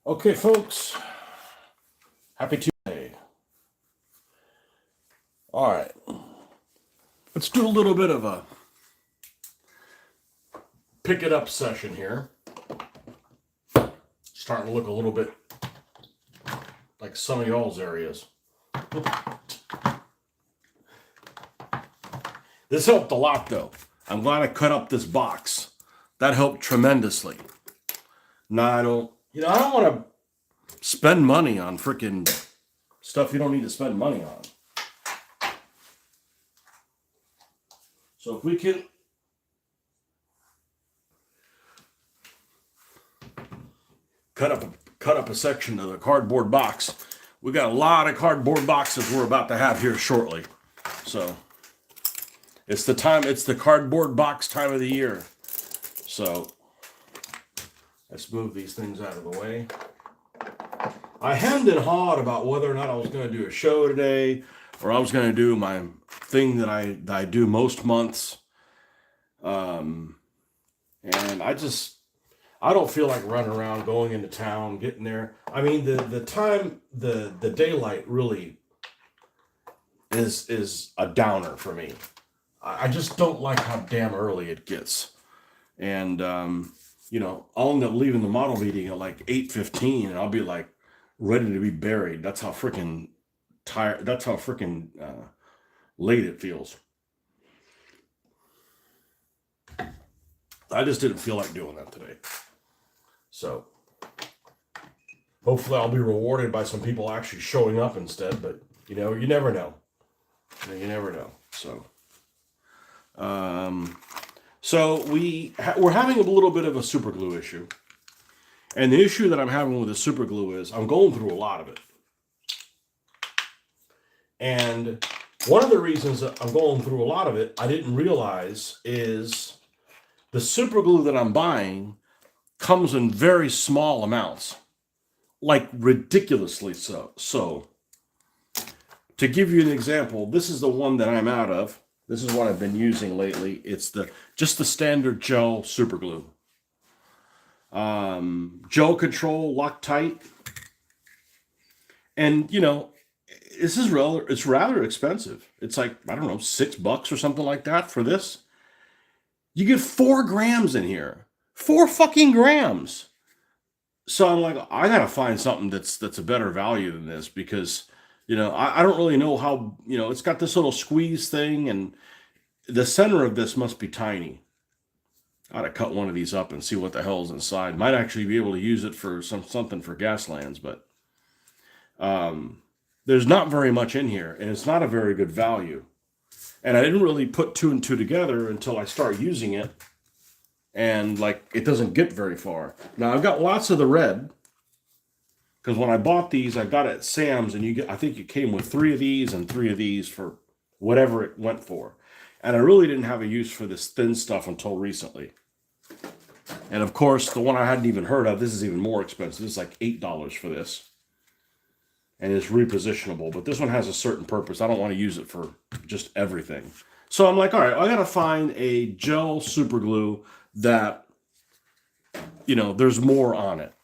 Okay, folks, happy Tuesday. All right, let's do a little bit of a pick it up session here. Starting to look a little bit like some of y'all's areas. This helped a lot, though. I'm glad I cut up this box. That helped tremendously. Now I don't want to spend money on freaking stuff you don't need to spend money on. So if we can cut up a section of the cardboard box. We got a lot of cardboard boxes we're about to have here shortly. So it's the cardboard box time of the year. So let's move these things out of the way. I hemmed and hawed about whether or not I was going to do a show today, or I was going to do my thing that I do most months. And I don't feel like running around, going into town, getting there. I mean, the daylight really is a downer for me. I just don't like how damn early it gets. And, I'll end up leaving the model meeting at like 8:15, and I'll be like ready to be buried. That's how freaking tired, that's how freaking late it feels. I just didn't feel like doing that today. So hopefully I'll be rewarded by some people actually showing up instead, but you never know. You never know. So we're having a little bit of a super glue issue. And the issue that I'm having with the super glue is I'm going through a lot of it. And one of the reasons that I'm going through a lot of it, I didn't realize, is the super glue that I'm buying comes in very small amounts, like ridiculously so. So, to give you an example, this is the one that I'm out of. This is what I've been using lately. It's just the standard gel super glue. Gel Control Loctite. And, it's rather expensive. It's like, I don't know, $6 or something like that for this. You get 4 grams in here. 4 fucking grams. So I'm like, I gotta find something that's a better value than this, because I don't really know how, it's got this little squeeze thing, and the center of this must be tiny. I ought to cut one of these up and see what the hell's inside. Might actually be able to use it for something for Gaslands, but there's not very much in here, and it's not a very good value. And I didn't really put 2 and 2 together until I start using it. And it doesn't get very far. Now I've got lots of the red, because when I bought these, I got it at Sam's, and I think it came with 3 of these and 3 of these for whatever it went for. And I really didn't have a use for this thin stuff until recently. And of course, the one I hadn't even heard of, this is even more expensive. This is like $8 for this. And it's repositionable, but this one has a certain purpose. I don't want to use it for just everything. So I'm like, all right, I got to find a gel super glue that, there's more on it.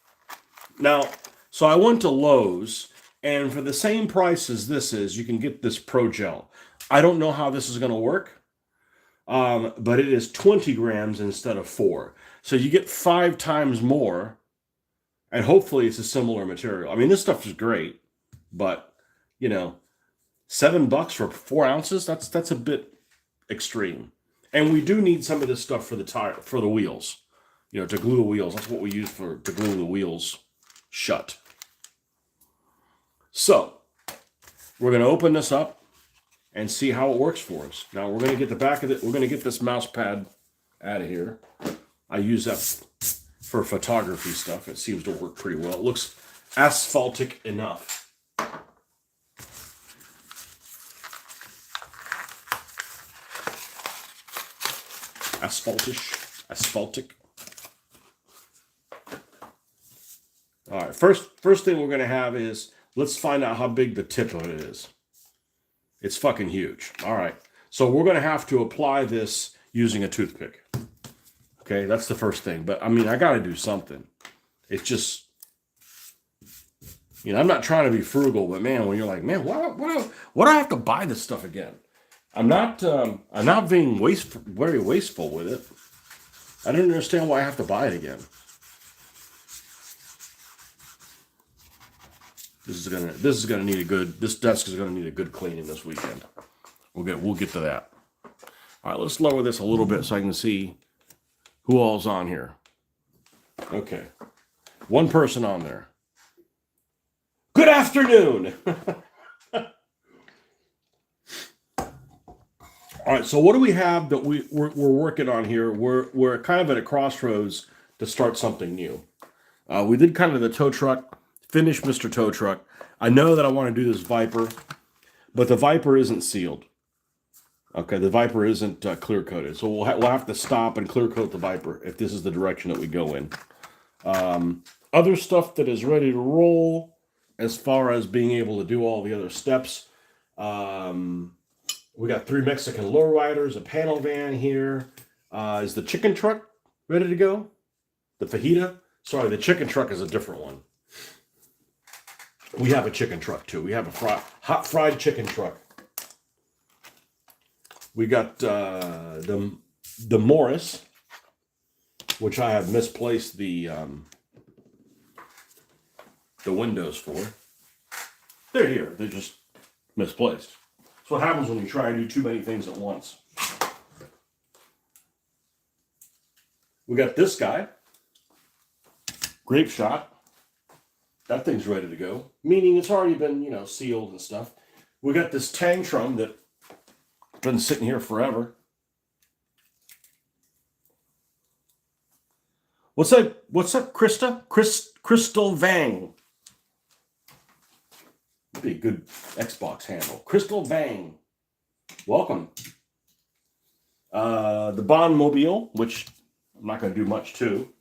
Now, so I went to Lowe's, and for the same price as this is, you can get this Pro Gel. I don't know how this is going to work, but it is 20 grams instead of 4. So you get 5 times more, and hopefully it's a similar material. I mean, this stuff is great, but, $7 for 4 ounces, that's a bit extreme. And we do need some of this stuff for the wheels, to glue the wheels. That's what we use to glue the wheels shut. So we're going to open this up and see how it works for us. Now we're going to get the back of it. We're going to get this mouse pad out of here. I use that for photography stuff. It seems to work pretty well. It looks asphaltic enough. Asphaltic. All right, first thing we're going to have is, let's find out how big the tip of it is. It's fucking huge. All right, so we're going to have to apply this using a toothpick. Okay, that's the first thing. But I mean, I got to do something. It's just, You know, I'm not trying to be frugal, but man, when you're like, man, why do I have to buy this stuff again? I'm not being very wasteful with it. I don't understand why I have to buy it again. This is gonna need a good. This desk is gonna need a good cleaning this weekend. We'll get to that. All right, let's lower this a little bit so I can see who all's on here. Okay, one person on there. Good afternoon. All right, so what do we have that we're working on here? We're kind of at a crossroads to start something new. We did kind of the tow truck, finished Mr. Tow Truck. I know that I want to do this Viper, but the Viper isn't sealed. Okay, the Viper isn't clear coated, so we'll have to stop and clear coat the Viper if this is the direction that we go in. Other stuff that is ready to roll, as far as being able to do all the other steps. We got 3 Mexican lowriders, a panel van here. Is the chicken truck ready to go? The fajita? Sorry, the chicken truck is a different one. We have a chicken truck too. We have a hot fried chicken truck. We got the Morris, which I have misplaced the windows for. They're here. They're just misplaced. That's what happens when you try and do too many things at once. We got this guy, grape shot. That thing's ready to go, meaning it's already been, sealed and stuff. We got this tantrum that been sitting here forever. What's up, Krista? Crystal Vang. That'd be a good Xbox handle. Crystal Vang. Welcome. The Bondmobile, which I'm not going to do much to.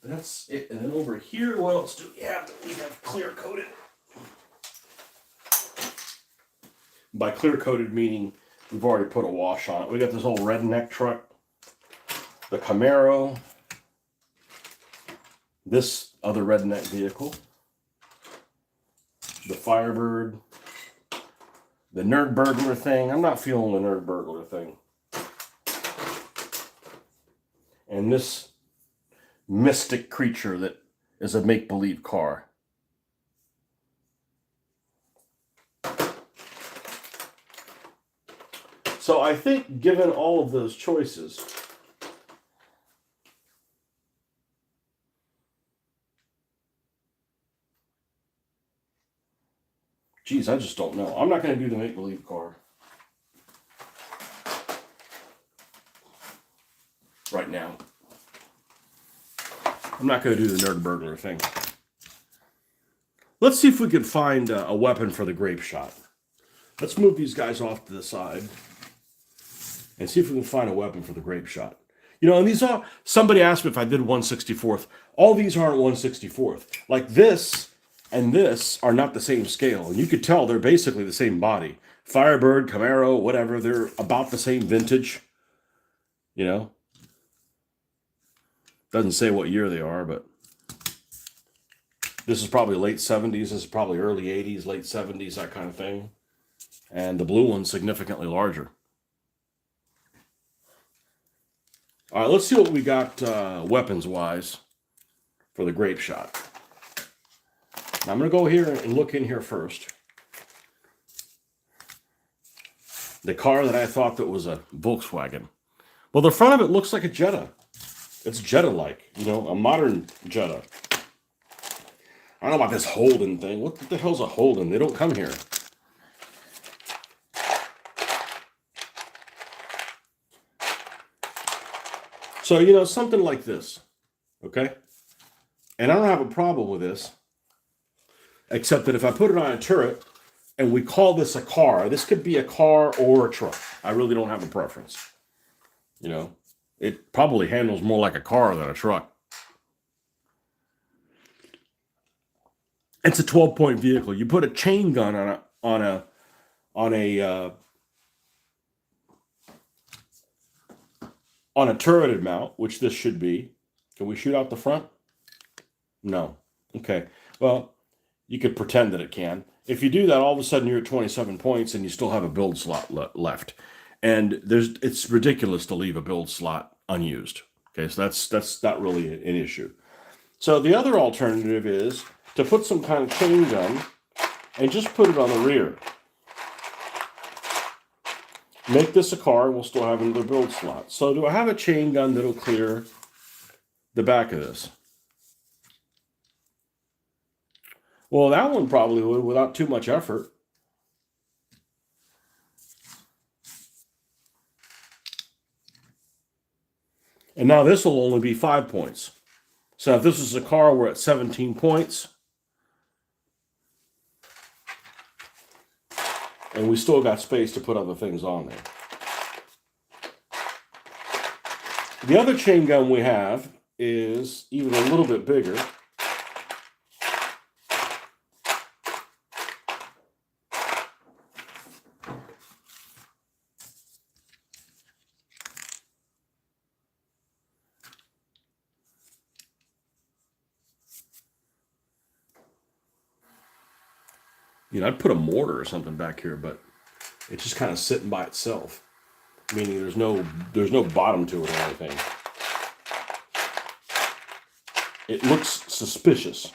That's it. And then over here, what else do we have? We have clear coated. By clear coated, meaning we've already put a wash on it. We got this old redneck truck, the Camaro, this other redneck vehicle, the Firebird, the Nerdburglar thing. I'm not feeling the Nerdburglar thing. And this mystic creature that is a make-believe car. So I think given all of those choices, geez, I just don't know. I'm not going to do the make-believe car right now. I'm not going to do the Nerdburglar thing. Let's see if we can find a weapon for the grape shot. Let's move these guys off to the side and see if we can find a weapon for the grape shot. And these are, somebody asked me if I did 1/64th. All these aren't 1/64th. Like this and this are not the same scale. And you could tell they're basically the same body. Firebird, Camaro, whatever, they're about the same vintage. Doesn't say what year they are, but this is probably late 70s. This is probably early 80s, late 70s, that kind of thing. And the blue one's significantly larger. All right, let's see what we got weapons-wise for the grape shot. Now, I'm going to go here and look in here first. The car that I thought that was a Volkswagen. Well, the front of it looks like a Jetta. It's Jetta-like, a modern Jetta. I don't know about this Holden thing. What the hell's a Holden? They don't come here. So, something like this, okay? And I don't have a problem with this, except that if I put it on a turret and we call this a car, this could be a car or a truck. I really don't have a preference. It probably handles more like a car than a truck. It's a 12-point vehicle. You put a chain gun on a turreted mount, which this should be. Can we shoot out the front? No. Okay. Well, you could pretend that it can. If you do that, all of a sudden you're at 27 points and you still have a build slot left. And it's ridiculous to leave a build slot unused. Okay, so that's not really an issue. So the other alternative is to put some kind of chain gun and just put it on the rear. Make this a car and we'll still have another build slot. So do I have a chain gun that'll clear the back of this? Well, that one probably would without too much effort. And now this will only be 5 points. So if this is a car, we're at 17 points. And we still got space to put other things on there. The other chain gun we have is even a little bit bigger. You know, I'd put a mortar or something back here, but it's just kind of sitting by itself, meaning there's no bottom to it or anything. It looks suspicious.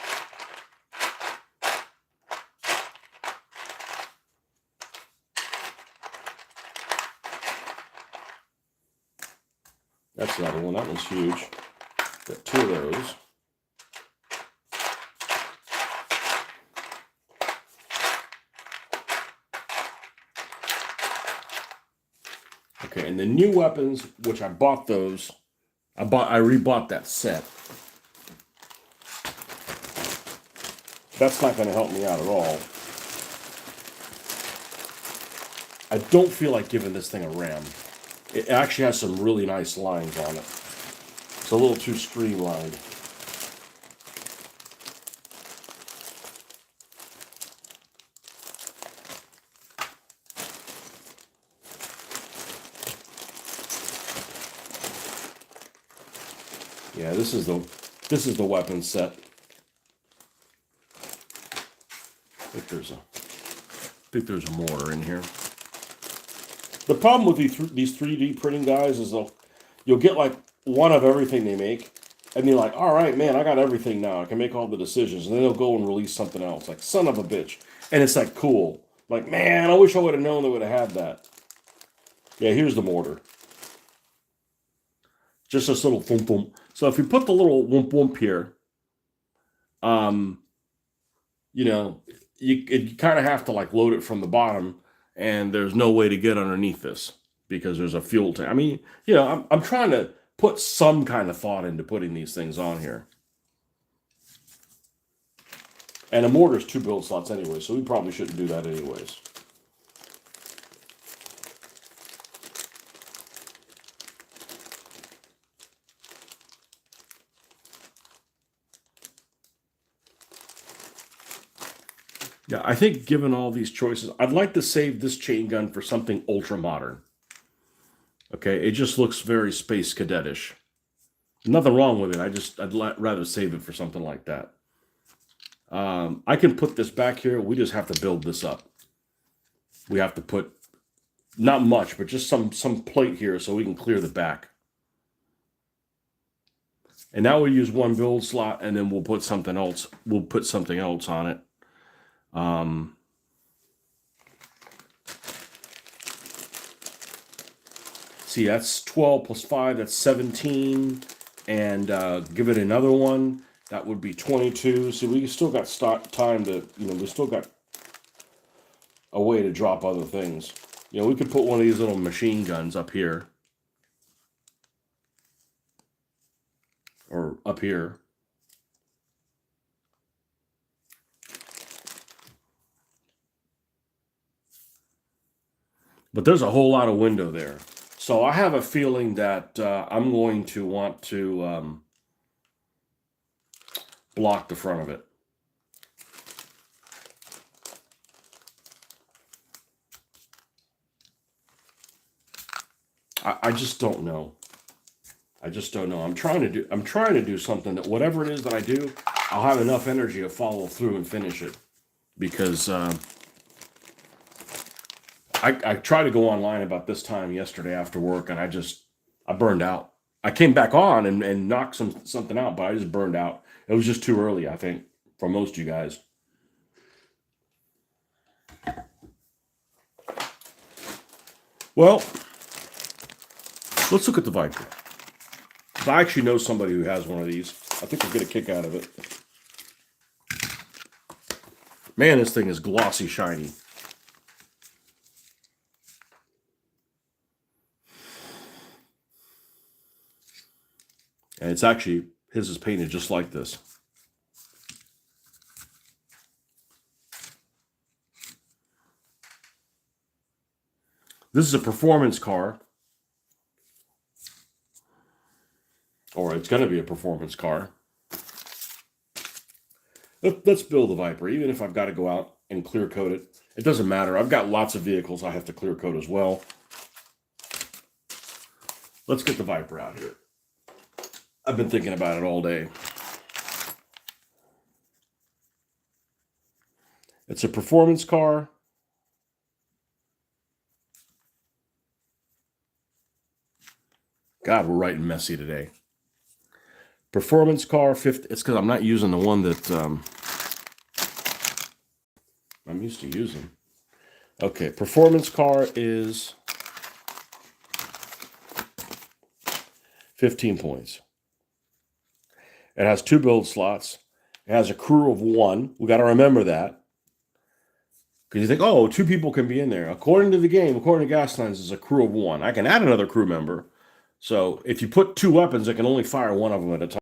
That's another one. That one's huge. Got 2 of those. Okay, and the new weapons, which I bought those, I rebought that set. That's not going to help me out at all. I don't feel like giving this thing a ram. It actually has some really nice lines on it. It's a little too streamlined. Yeah, this is the weapon set. I think there's a mortar in here. The problem with these 3D printing guys is you'll get like one of everything they make, and you're like, all right, man, I got everything now. I can make all the decisions, and then they'll go and release something else, like son of a bitch, and it's like cool. Like, man, I wish I would have known they would have had that. Yeah, here's the mortar. Just this little boom boom. So if you put the little whoomp whoomp here, you know, you kind of have to like load it from the bottom, and there's no way to get underneath this because there's a fuel tank. I mean, you know, I'm trying to put some kind of thought into putting these things on here. And a mortar's 2 build slots anyway, so we probably shouldn't do that anyways. Yeah, I think given all these choices, I'd like to save this chain gun for something ultra modern. Okay, it just looks very space cadetish. Nothing wrong with it. I'd rather save it for something like that. I can put this back here. We just have to build this up. We have to put not much, but just some plate here so we can clear the back. And now we'll use 1 build slot, and then we'll put something else. We'll put something else on it. See, that's 12 plus 5, that's 17. And give it another one, that would be 22. See, we still got time to, you know, we still got a way to drop other things. You know, we could put one of these little machine guns up here. Or up here. But there's a whole lot of window there. So I have a feeling that I'm going to want to block the front of it. I just don't know. I just don't know. I'm trying to do something that whatever it is that I do, I'll have enough energy to follow through and finish it, because I tried to go online about this time yesterday after work, and I burned out. I came back on and knocked something out, but I just burned out. It was just too early, I think, for most of you guys. Well, let's look at the Viper. I actually know somebody who has one of these. I think we'll get a kick out of it. Man, this thing is glossy shiny. And it's actually, his is painted just like this. This is a performance car. Or it's going to be a performance car. Let's build the Viper, even if I've got to go out and clear coat it. It doesn't matter. I've got lots of vehicles I have to clear coat as well. Let's get the Viper out here. I've been thinking about it all day. It's a performance car. God, we're writing messy today. Performance car, 50. It's because I'm not using the one that I'm used to using. Okay, performance car is 15 points. It has 2 build slots. It has a crew of 1. We got to remember that. Because you think, oh, 2 people can be in there. According to the game, according to Gaslands, it's a crew of 1. I can add another crew member. So if you put 2 weapons, it can only fire one of them at a time.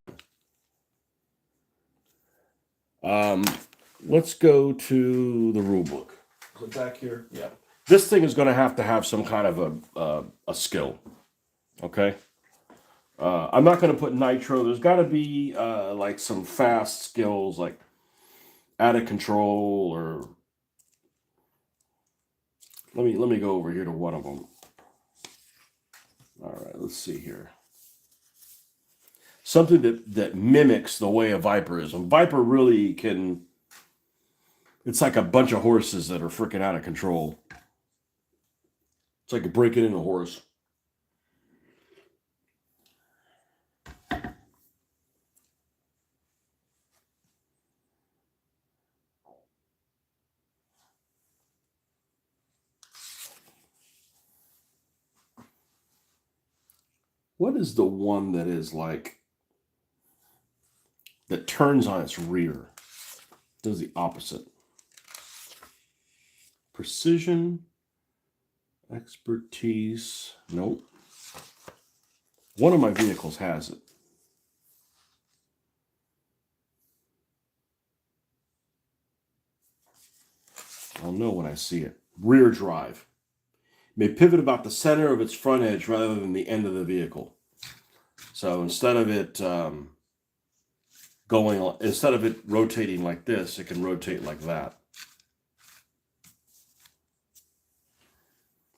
Let's go to the rule book. Click back here. Yeah. This thing is going to have some kind of a skill. Okay. I'm not going to put nitro. There's got to be like some fast skills, like out of control, or let me go over here to one of them. All right, let's see here. Something that mimics the way a Viper is. A Viper really can. It's like a bunch of horses that are freaking out of control. It's like breaking in a horse. What is the one that is like, that turns on its rear? Does the opposite. Precision, expertise. Nope. One of my vehicles has it. I'll know when I see it. Rear drive. May pivot about the center of its front edge rather than the end of the vehicle. So instead of it instead of it rotating like this, it can rotate like that.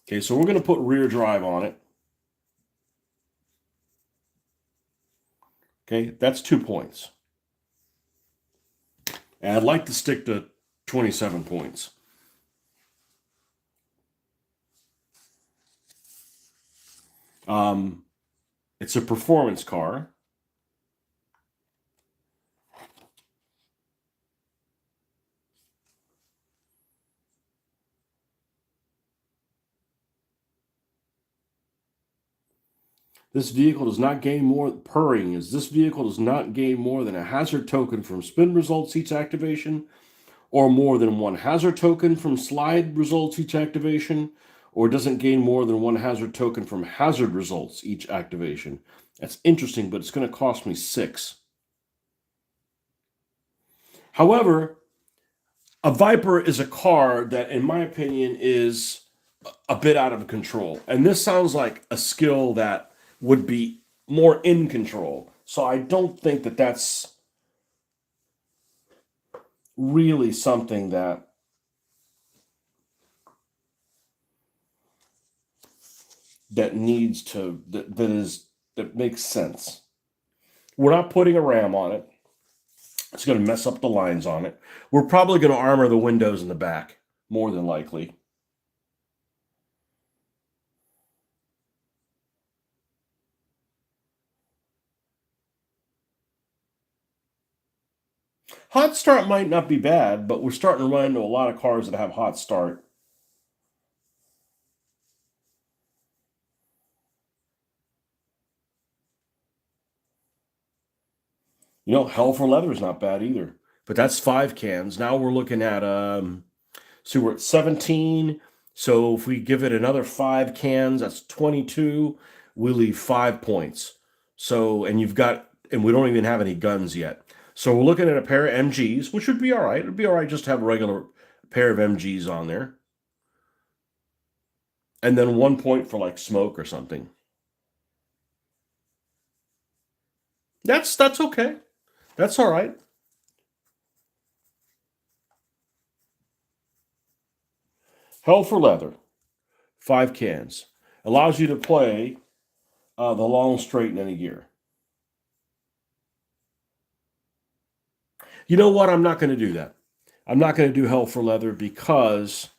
Okay, so we're going to put rear drive on it. Okay, that's 2 points. And I'd like to stick to 27 points. It's a performance car. This vehicle does not gain more. Purring is this vehicle does not gain more than a hazard token from spin results each activation, or more than 1 hazard token from slide results each activation, or doesn't gain more than 1 hazard token from hazard results each activation. That's interesting, but it's going to cost me 6. However, a Viper is a car that, in my opinion, is a bit out of control. And this sounds like a skill that would be more in control. So I don't think that that's really something that needs to, that makes sense. We're not putting a RAM on it. It's going to mess up the lines on it. We're probably going to armor the windows in the back, more than likely. Hot start might not be bad, but we're starting to run into a lot of cars that have hot start. You know, Hell for Leather is not bad either. But that's 5 cans. Now we're looking at so we're at 17. So if we give it another 5 cans, that's 22. We leave 5 points. So and we don't even have any guns yet. So we're looking at a pair of MGs, which would be all right. It'd be all right just to have a regular pair of MGs on there. And then 1 point for like smoke or something. That's okay. That's all right. Hell for Leather, 5 cans. Allows you to play the long straight in any gear. You know what? I'm not going to do that. I'm not going to do Hell for Leather because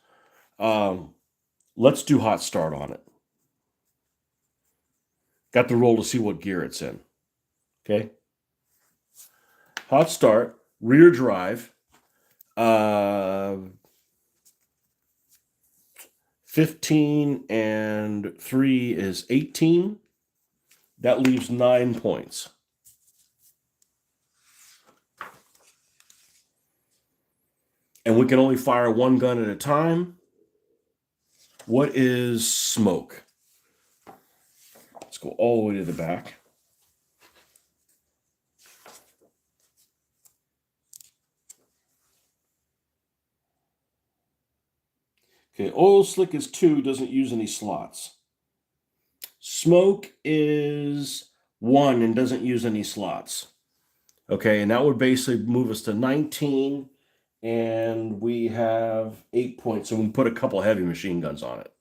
let's do hot start on it. Got the roll to see what gear it's in. Okay. Hot start, rear drive, 15 and 3 is 18. That leaves 9 points. And we can only fire 1 gun at a time. What is smoke? Let's go all the way to the back. Okay, oil slick is 2, doesn't use any slots. Smoke is 1 and doesn't use any slots. Okay, and that would basically move us to 19, and we have 8 points, so we can put a couple heavy machine guns on it.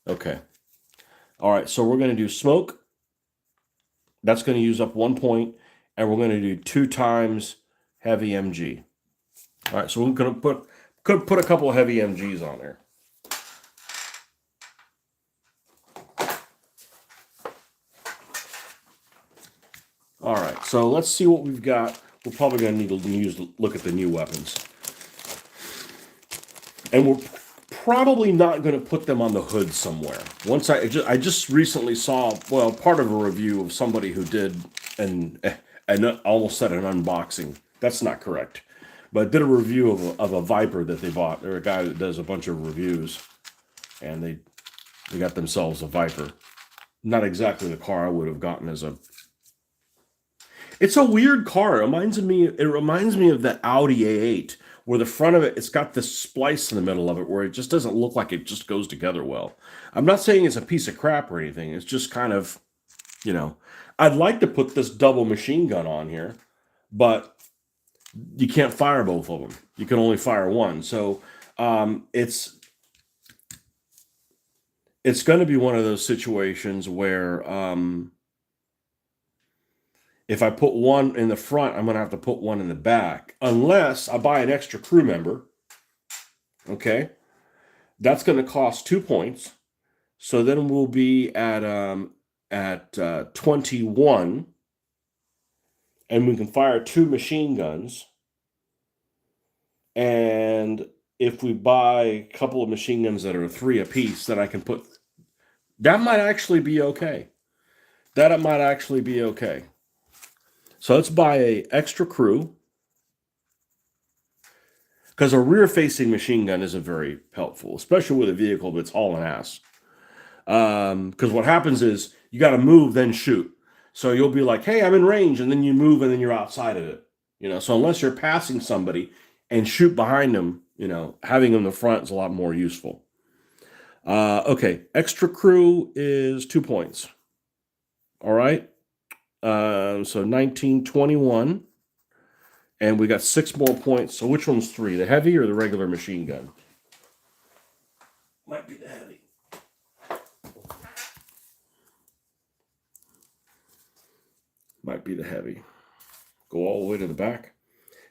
Okay. All right, so we're going to do smoke. That's going to use up 1 point, and we're going to do 2 times heavy MG. All right, so we're going to put a couple of heavy MGs on there. All right, so let's see what we've got. We're probably going to need to look at the new weapons. And we're probably not going to put them on the hood somewhere. I just recently saw, part of a review of somebody who did and almost said an unboxing. That's not correct. But did a review of a Viper that they bought. They're a guy that does a bunch of reviews, and they got themselves a Viper. Not exactly the car I would have gotten as a. It's a weird car. It reminds me of the Audi A8, where the front of it's got this splice in the middle of it, where it just doesn't look like it just goes together well. I'm not saying it's a piece of crap or anything. It's just kind of, I'd like to put this double machine gun on here, but you can't fire both of them. You can only fire one. So it's going to be one of those situations where if I put one in the front, I'm going to have to put one in the back, unless I buy an extra crew member. Okay, that's going to cost 2 points. So then we'll be at 21, and we can fire 2 machine guns. And if we buy a couple of machine guns that are 3 apiece, then I can put. That might actually be okay. So let's buy a extra crew, because a rear-facing machine gun isn't very helpful, especially with a vehicle that's hauling ass. Because what happens is you got to move, then shoot. So you'll be like, "Hey, I'm in range," and then you move, and then you're outside of it. So unless you're passing somebody and shoot behind them, having them in the front is a lot more useful. Okay, extra crew is 2 points. All right. So 19, 21. And we got 6 more points. So which one's 3? The heavy or the regular machine gun? Might be the heavy. Might be the heavy. Go all the way to the back.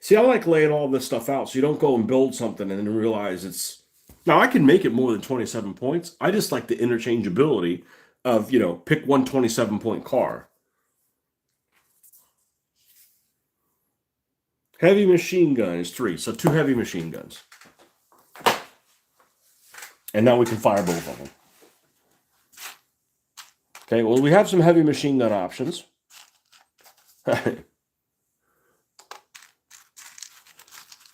See, I like laying all this stuff out so you don't go and build something and then realize it's. Now, I can make it more than 27 points. I just like the interchangeability of, pick one 27-point car. Heavy machine gun is 3, so 2 heavy machine guns. And now we can fire both of them. Okay, well, we have some heavy machine gun options.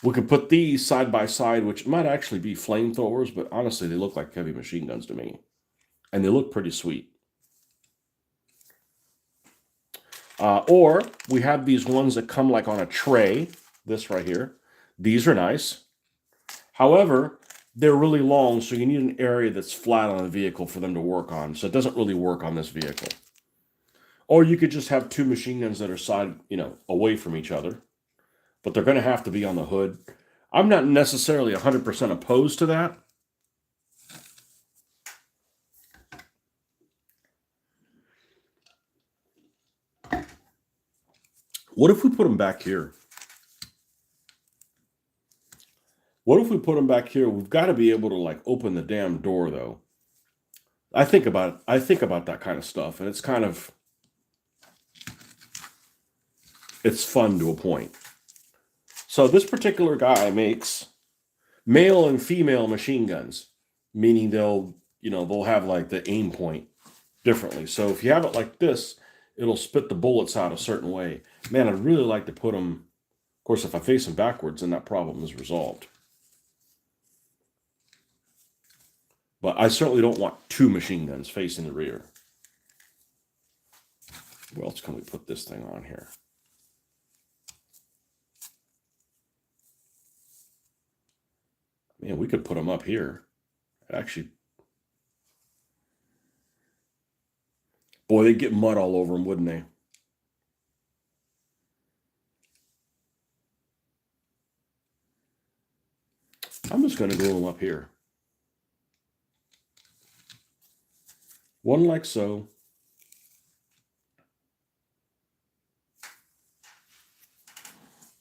We could put these side by side, which might actually be flamethrowers, but honestly, they look like heavy machine guns to me. And they look pretty sweet. Or we have these ones that come like on a tray. This right here. These are nice. However, they're really long, so you need an area that's flat on the vehicle for them to work on. So it doesn't really work on this vehicle. Or you could just have 2 machine guns that are away from each other. But they're going to have to be on the hood. I'm not necessarily 100% opposed to that. What if we put them back here? What if we put them back here? We've got to be able to open the damn door though. I think about that kind of stuff, and it's fun to a point. So this particular guy makes male and female machine guns, meaning they'll have the aim point differently. So if you have it like this, it'll spit the bullets out a certain way. Man, I'd really like to put them. Of course, if I face them backwards, then that problem is resolved. But I certainly don't want 2 machine guns facing the rear. Where else can we put this thing on here? Man, we could put them up here. Actually, boy, they'd get mud all over them, wouldn't they? I'm just going to glue them up here. One like so.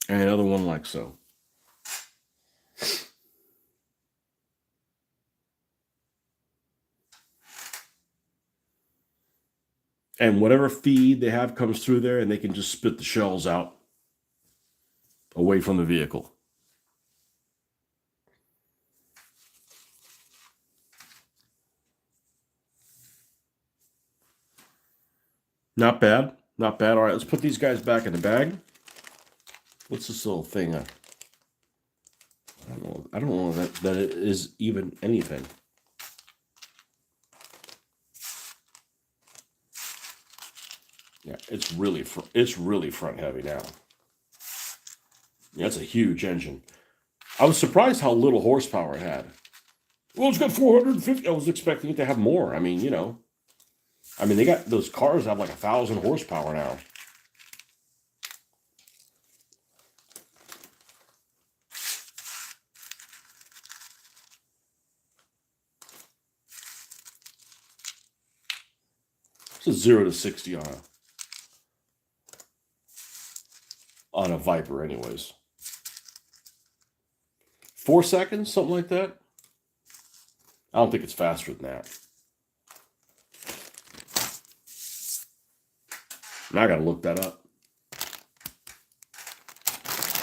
And another one like so. And whatever feed they have comes through there, and they can just spit the shells out away from the vehicle. Not bad. Not bad. All right, let's put these guys back in the bag. What's this little thing? I don't know that it is even anything. Yeah, it's really front heavy now. Yeah, it's a huge engine. I was surprised how little horsepower it had. Well, it's got 450. I was expecting it to have more. I mean, they got those cars have 1,000 horsepower now. It's a 0 to 60 on a Viper, anyways. 4 seconds, something like that. I don't think it's faster than that. Now I gotta look that up.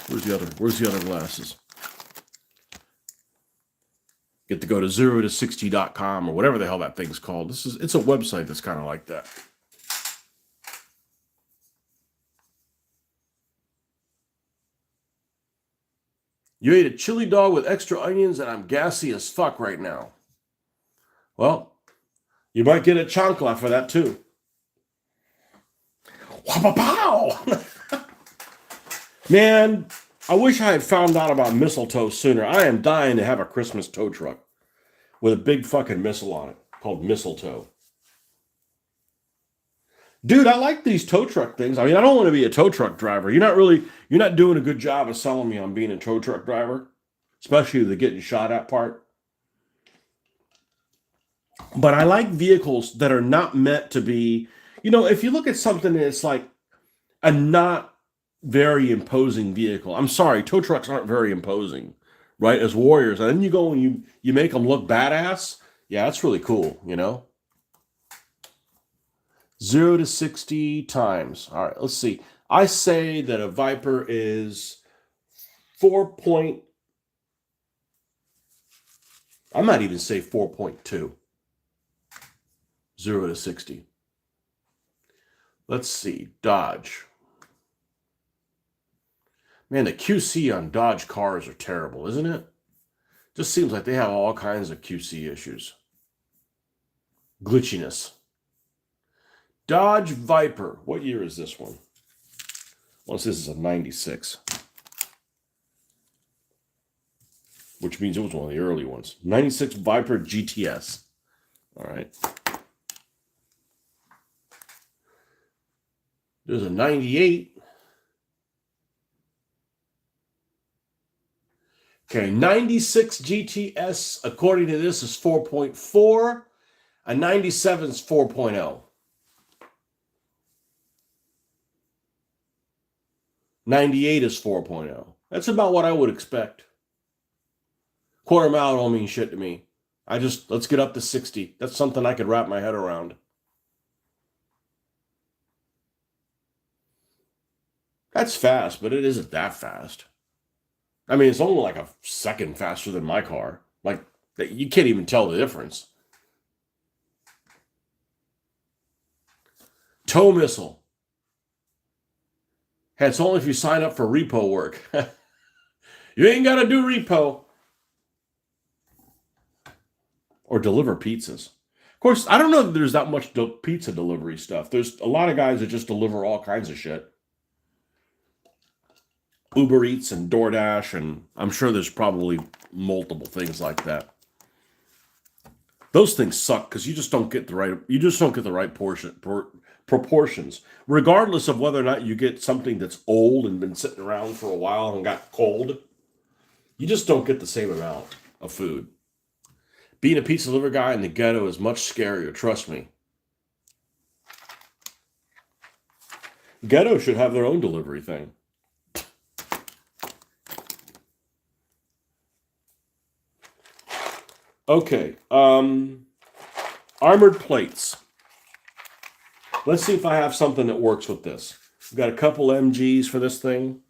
Where's the other glasses? Get to go to 0 to 60.com or whatever the hell that thing's called. It's a website that's kind of like that. You ate a chili dog with extra onions and I'm gassy as fuck right now. Well, you might get a chancla for that too. Wha-pa-pow! Man, I wish I had found out about mistletoe sooner. I am dying to have a Christmas tow truck with a big fucking missile on it called mistletoe. Dude, I like these tow truck things. I mean, I don't want to be a tow truck driver. You're not doing a good job of selling me on being a tow truck driver, especially the getting shot at part. But I like vehicles that are not meant to be, if you look at something that's like a not very imposing vehicle. I'm sorry, tow trucks aren't very imposing, right? As warriors, and then you go and you make them look badass. Yeah, that's really cool, you know. 0 to 60 times. All right, let's see. I say that a Viper is 4 point. I might even say 4.2. 0 to 60. Let's see. Dodge. Man, the QC on Dodge cars are terrible, isn't it? Just seems like they have all kinds of QC issues. Glitchiness. Dodge Viper. What year is this one? Well, this is a 96. Which means it was one of the early ones. 96 Viper GTS. All right. There's a 98. Okay, 96 GTS, according to this, is 4.4. A 97 is 4.0. 98 is 4.0. That's about what I would expect. Quarter mile don't mean shit to me. Let's get up to 60. That's something I could wrap my head around. That's fast, but it isn't that fast. I mean, it's only like a second faster than my car. Like, you can't even tell the difference. Tow missile. Hey, it's only if you sign up for repo work. You ain't got to do repo. Or deliver pizzas. Of course, I don't know that there's that much pizza delivery stuff. There's a lot of guys that just deliver all kinds of shit. Uber Eats and DoorDash, and I'm sure there's probably multiple things like that. Those things suck because you just don't get the right proportions, regardless of whether or not you get something that's old and been sitting around for a while and got cold. You just don't get the same amount of food. Being a pizza delivery guy in the ghetto is much scarier, trust me. Ghetto should have their own delivery thing. Okay, armored plates. Let's see if I have something that works with this. We've got a couple MGs for this thing.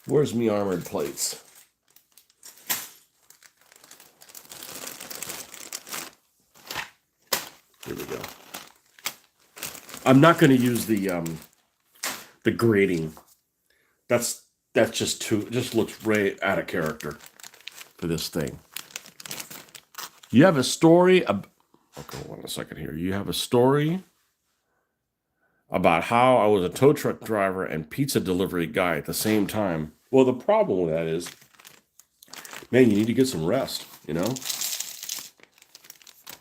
Where's me armored plates? Here we go. I'm not going to use the grading. That's just looks way out of character for this thing. You have a story. Okay, hold on a second here. You have a story about how I was a tow truck driver and pizza delivery guy at the same time. Well, the problem with that is, man, you need to get some rest, you know?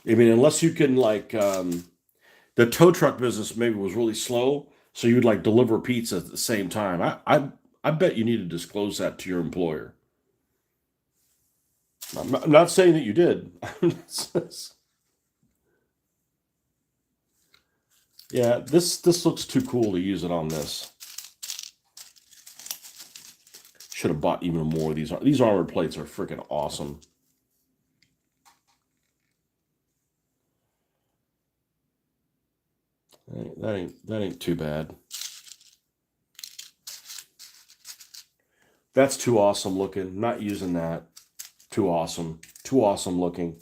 I mean, unless you can, like, the tow truck business maybe was really slow, so you'd, like, deliver pizza at the same time. I bet you need to disclose that to your employer. I'm not saying that you did. Yeah, this looks too cool to use it on this. Should have bought even more of these. These armored plates are freaking awesome. That ain't too bad. That's too awesome looking. Not using that. Too awesome. Too awesome looking.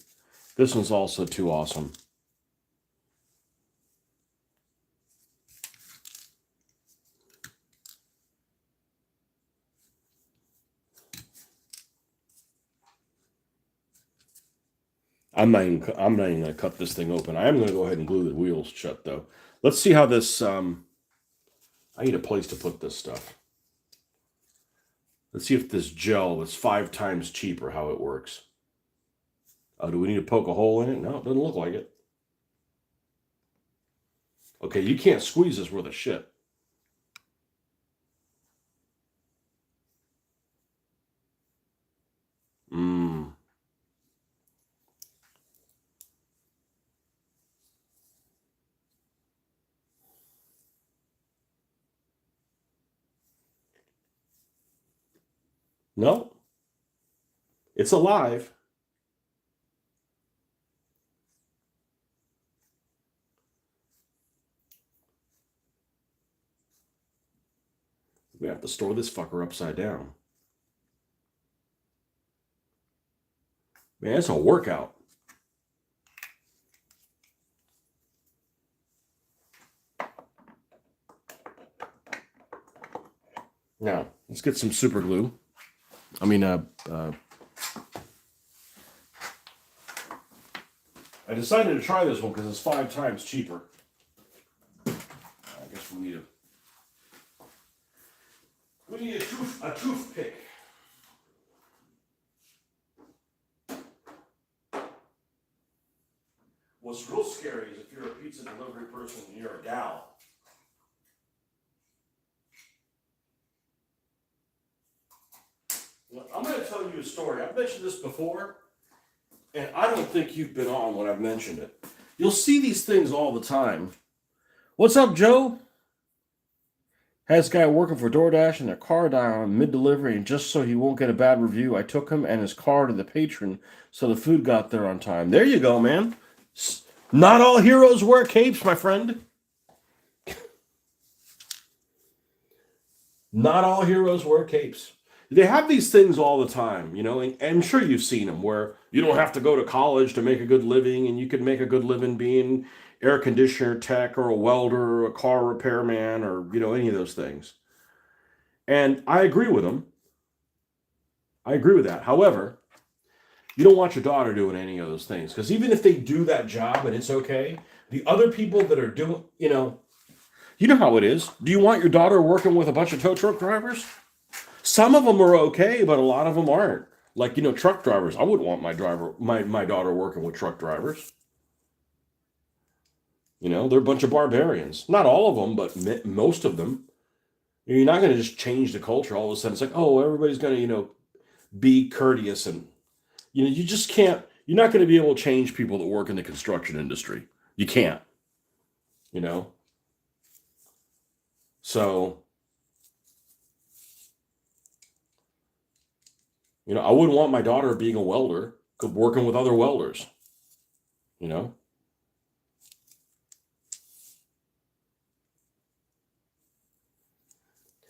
This one's also too awesome. I'm not even going to cut this thing open. I am going to go ahead and glue the wheels shut, though. Let's see how this... I need a place to put this stuff. Let's see if this gel that's 5 times cheaper, how it works. Oh, do we need to poke a hole in it? No, it doesn't look like it. Okay, you can't squeeze this worth of shit. No, it's alive. We have to store this fucker upside down. Man, it's a workout. Now, let's get some super glue. I mean, I decided to try this one because it's 5 times cheaper. I guess we need a toothpick. What's real scary is if you're a pizza delivery person and you're a gal. I'm going to tell you a story. I've mentioned this before, and I don't think you've been on when I've mentioned it. You'll see these things all the time. What's up, Joe? Has guy working for DoorDash and their car died on mid-delivery, and just so he won't get a bad review, I took him and his car to the patron so the food got there on time. There you go, man. Not all heroes wear capes, my friend. Not all heroes wear capes. They have these things all the time, you know, and I'm sure you've seen them where you don't have to go to college to make a good living, and you can make a good living being air conditioner tech or a welder or a car repairman or, you know, any of those things. And I agree with them. I agree with that. However, you don't want your daughter doing any of those things because even if they do that job and it's okay, the other people that are doing, you know how it is. Do you want your daughter working with a bunch of tow truck drivers? Some of them are okay, but a lot of them aren't. Like, truck drivers. I wouldn't want my daughter working with truck drivers. They're a bunch of barbarians. Not all of them, but most of them. You're not going to just change the culture all of a sudden. It's like, oh, everybody's going to, be courteous, and you just can't. You're not going to be able to change people that work in the construction industry. You can't. So, I wouldn't want my daughter being a welder, working with other welders. You know.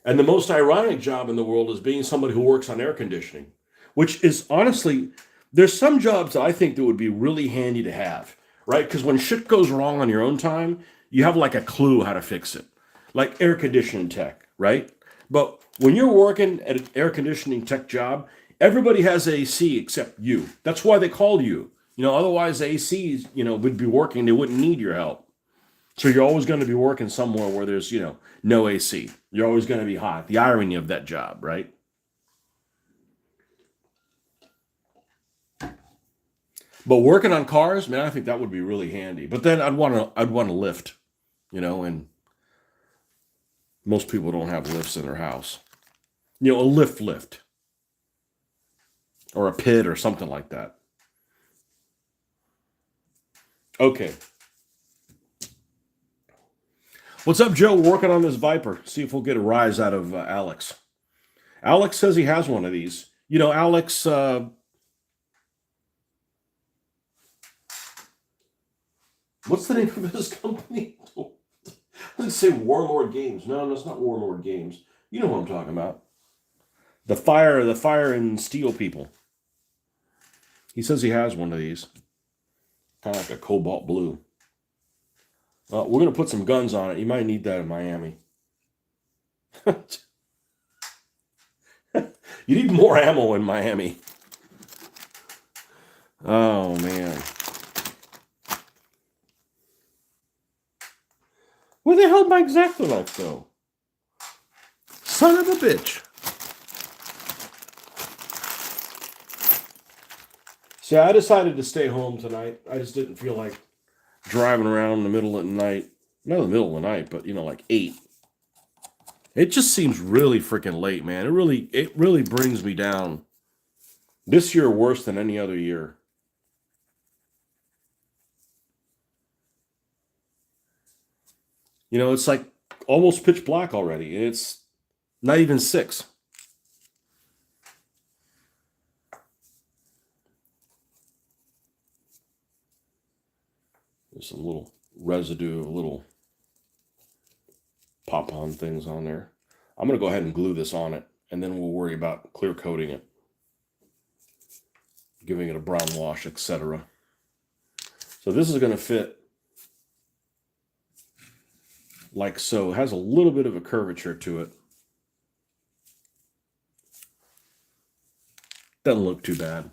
And the most ironic job in the world is being somebody who works on air conditioning, which is honestly, there's some jobs that I think that would be really handy to have, right? Because when shit goes wrong on your own time, you have like a clue how to fix it, like air conditioning tech, right? But when you're working at an air conditioning tech job, everybody has AC except you. That's why they called you. Otherwise ACs, would be working. They wouldn't need your help. So you're always going to be working somewhere where there's, no AC. You're always going to be hot. The irony of that job, right? But working on cars, man, I think that would be really handy. But then I'd want to lift, and most people don't have lifts in their house. A lift, or a pit or something like that. Okay. What's up, Joe? Working on this Viper. See if we'll get a rise out of Alex. Alex says he has one of these. Alex, what's the name of his company? Let's say Warlord Games. No, it's not Warlord Games. You know what I'm talking about. The fire and steel people. He says he has one of these. Kind of like a cobalt blue. We're going to put some guns on it. You might need that in Miami. You need more ammo in Miami. Oh, man. Where the hell my X-Acto knife go? Son of a bitch. See, I decided to stay home tonight. I just didn't feel like driving around in the middle of the night. Not the middle of the night, but like 8. It just seems really freaking late, man. It really brings me down. This year worse than any other year. It's like almost pitch black already. It's not even 6. There's some little residue of little pop-on things on there. I'm going to go ahead and glue this on it, and then we'll worry about clear coating it, giving it a brown wash, etc. So this is going to fit like so. It has a little bit of a curvature to it. Doesn't look too bad.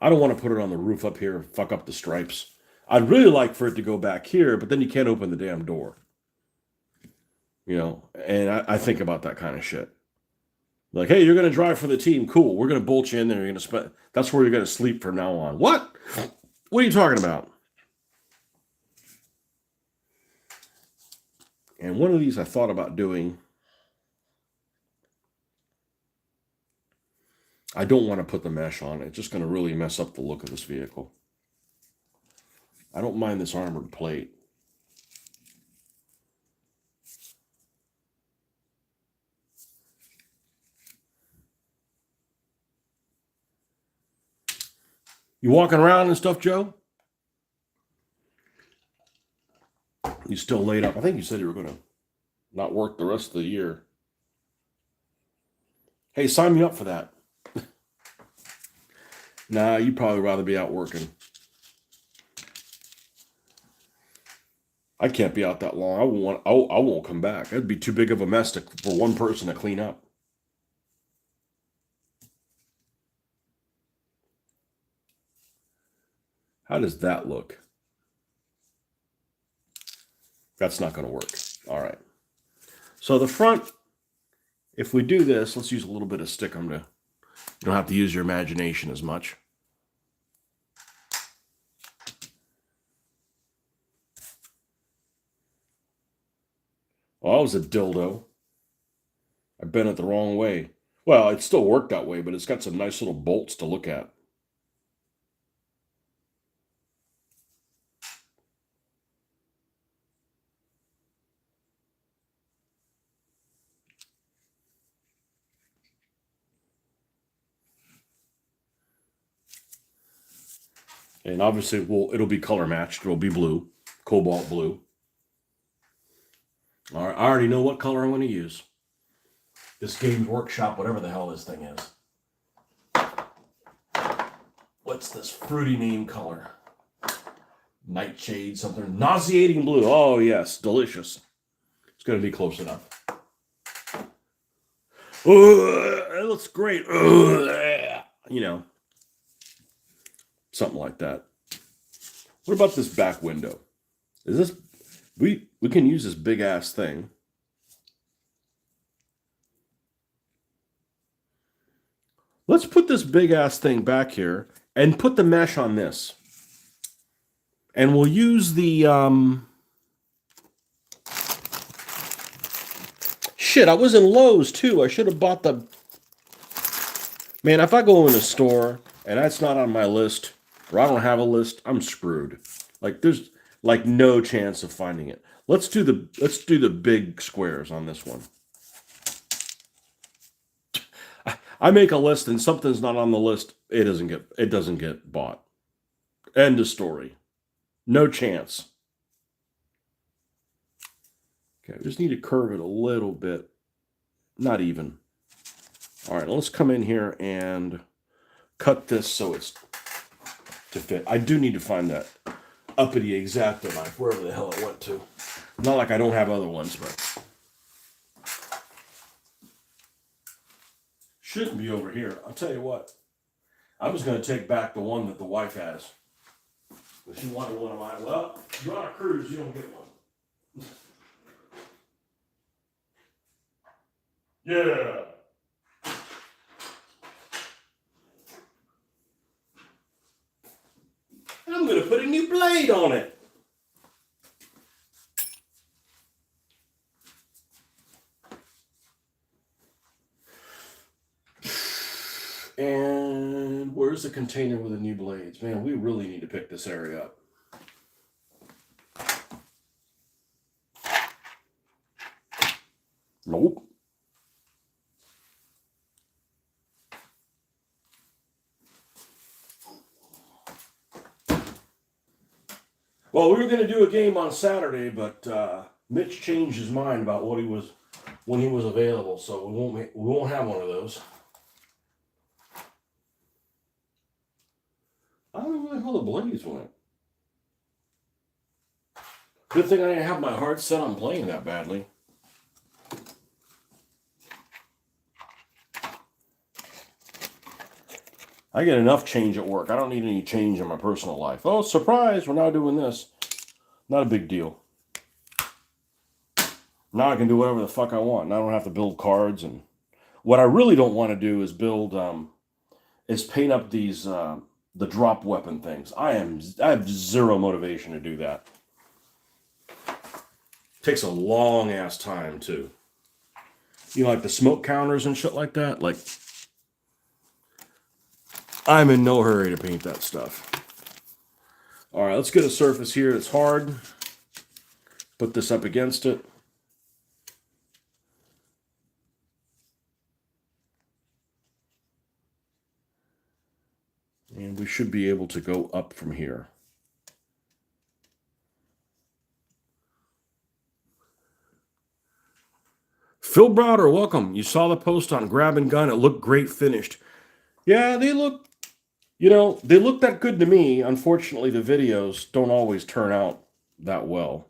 I don't want to put it on the roof up here and fuck up the stripes. I'd really like for it to go back here, but then you can't open the damn door. You know, and I think about that kind of shit. Like, hey, you're going to drive for the team. Cool. We're going to bolt you in there. You're going to spend. That's where you're going to sleep from now on. What? What are you talking about? And one of these I thought about doing. I don't want to put the mesh on. It's just going to really mess up the look of this vehicle. I don't mind this armored plate. You walking around and stuff, Joe? You still laid up? I think you said you were going to not work the rest of the year. Hey, sign me up for that. Nah, you'd probably rather be out working. I can't be out that long. I won't come back. That'd be too big of a mess for one person to clean up. How does that look? That's not going to work. All right. So the front, if we do this, let's use a little bit of stickum to, you don't have to use your imagination as much. Oh, that was a dildo. I bent it the wrong way. Well, it still worked that way, but it's got some nice little bolts to look at. And obviously, it'll be color matched. It'll be blue, cobalt blue. All right, I already know what color I'm going to use. This Games Workshop, whatever the hell this thing is. What's this fruity name color? Nightshade, something. Nauseating blue. Oh, yes, delicious. It's going to be close enough. It looks great. You know, something like that. What about this back window? Is this... We can use this big ass thing. Let's put this big ass thing back here and put the mesh on this. And we'll use the shit, I was in Lowe's too. I should have bought the... Man, if I go in a store and that's not on my list, or I don't have a list, I'm screwed. Like there's like no chance of finding it. Let's do the big squares on this one. I make a list and something's not on the list, it doesn't get bought. End of story. No chance. Okay, we just need to curve it a little bit. Not even. All right, let's come in here and cut this so it's to fit. I do need to find that uppity X-Acto knife, wherever the hell it went to. Not like I don't have other ones, but shouldn't be over here. I'll tell you what. I was going to take back the one that the wife has. But she wanted one of mine. Well, you're on a cruise, you don't get one. Yeah. I'm going to put a new blade on it. And where's the container with the new blades? Man, we really need to pick this area up. Nope. Well, we were going to do a game on Saturday, but Mitch changed his mind about what he was when he was available, so we won't have one of those. I don't know where the hell the blades went. Good thing I didn't have my heart set on playing that badly. I get enough change at work. I don't need any change in my personal life. Oh, surprise, we're now doing this. Not a big deal. Now I can do whatever the fuck I want. Now I don't have to build cards. And what I really don't want to do is paint up these, the drop weapon things. I have zero motivation to do that. Takes a long ass time too. You know, like the smoke counters and shit like that. Like, I'm in no hurry to paint that stuff. All right, let's get a surface here that's hard. Put this up against it. And we should be able to go up from here. Phil Browder, welcome. You saw the post on Grab and Gun. It looked great finished. Yeah, they look, they look that good to me. Unfortunately, the videos don't always turn out that well.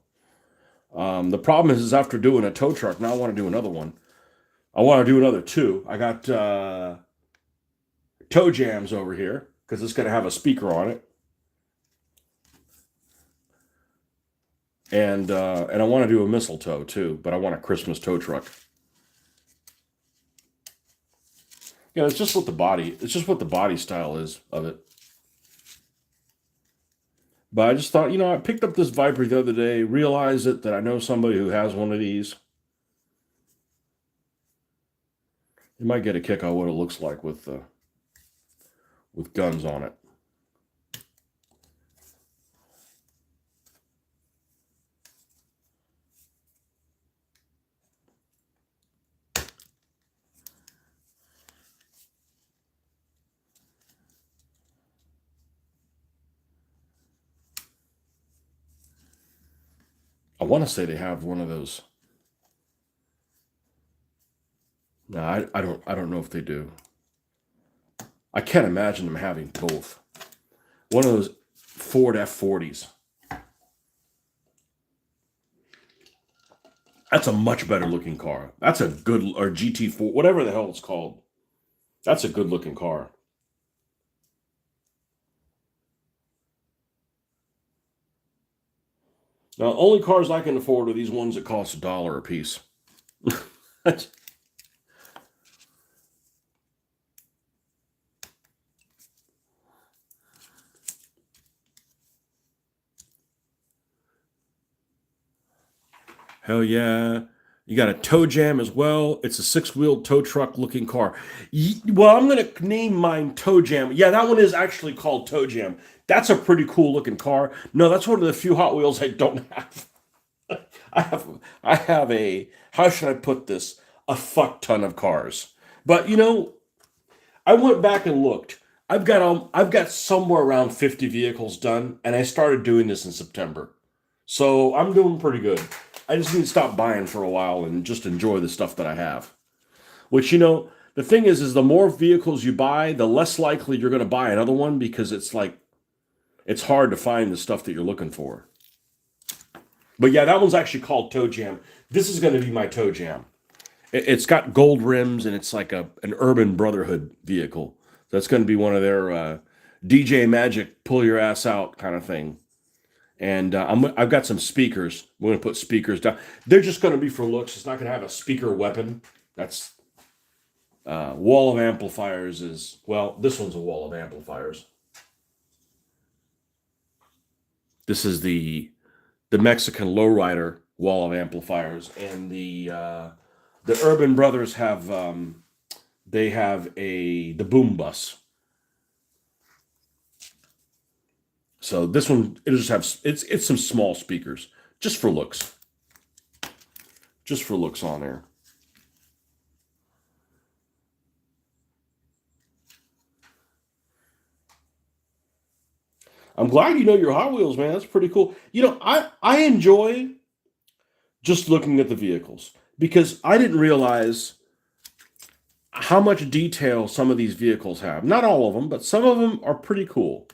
The problem is after doing a tow truck, now I want to do another one. I want to do another two. I got toe jams over here because it's going to have a speaker on it. And I want to do a mistletoe too, but I want a Christmas tow truck. Yeah, it's just what the body style is of it. But I just thought, I picked up this Viper the other day, realized that I know somebody who has one of these. You might get a kick on what it looks like with guns on it. I want to say they have one of those. No, I don't know if they do. I can't imagine them having both. One of those Ford F-40s. That's a much better looking car. That's a good, or GT4, whatever the hell it's called. That's a good looking car. Now, only cars I can afford are these ones that cost $1 a piece. Hell yeah. You got a tow jam as well. It's a 6-wheeled tow truck looking car. Well, I'm going to name mine Tow Jam. Yeah, that one is actually called Tow Jam. That's a pretty cool looking car. No, that's one of the few Hot Wheels I don't have. I have a, how should I put this? A fuck ton of cars. But I went back and looked. I've got somewhere around 50 vehicles done, and I started doing this in September. So I'm doing pretty good. I just need to stop buying for a while and just enjoy the stuff that I have. Which, the thing is the more vehicles you buy, the less likely you're going to buy another one because it's hard to find the stuff that you're looking for. But yeah, that one's actually called Toe Jam. This is going to be my Toe Jam. It's got gold rims and it's like an Urban Brotherhood vehicle. That's going to be one of their DJ Magic pull your ass out kind of thing. And I've got some speakers. We're going to put speakers down. They're just going to be for looks. It's not going to have a speaker weapon. That's wall of amplifiers is, well, this one's a wall of amplifiers. This is the Mexican lowrider wall of amplifiers. And the Urban Brothers have, they have the boom bus. So this one, it'll just have, it's some small speakers, just for looks. Just for looks on there. I'm glad you know your Hot Wheels, man. That's pretty cool. I enjoy just looking at the vehicles because I didn't realize how much detail some of these vehicles have. Not all of them, but some of them are pretty cool.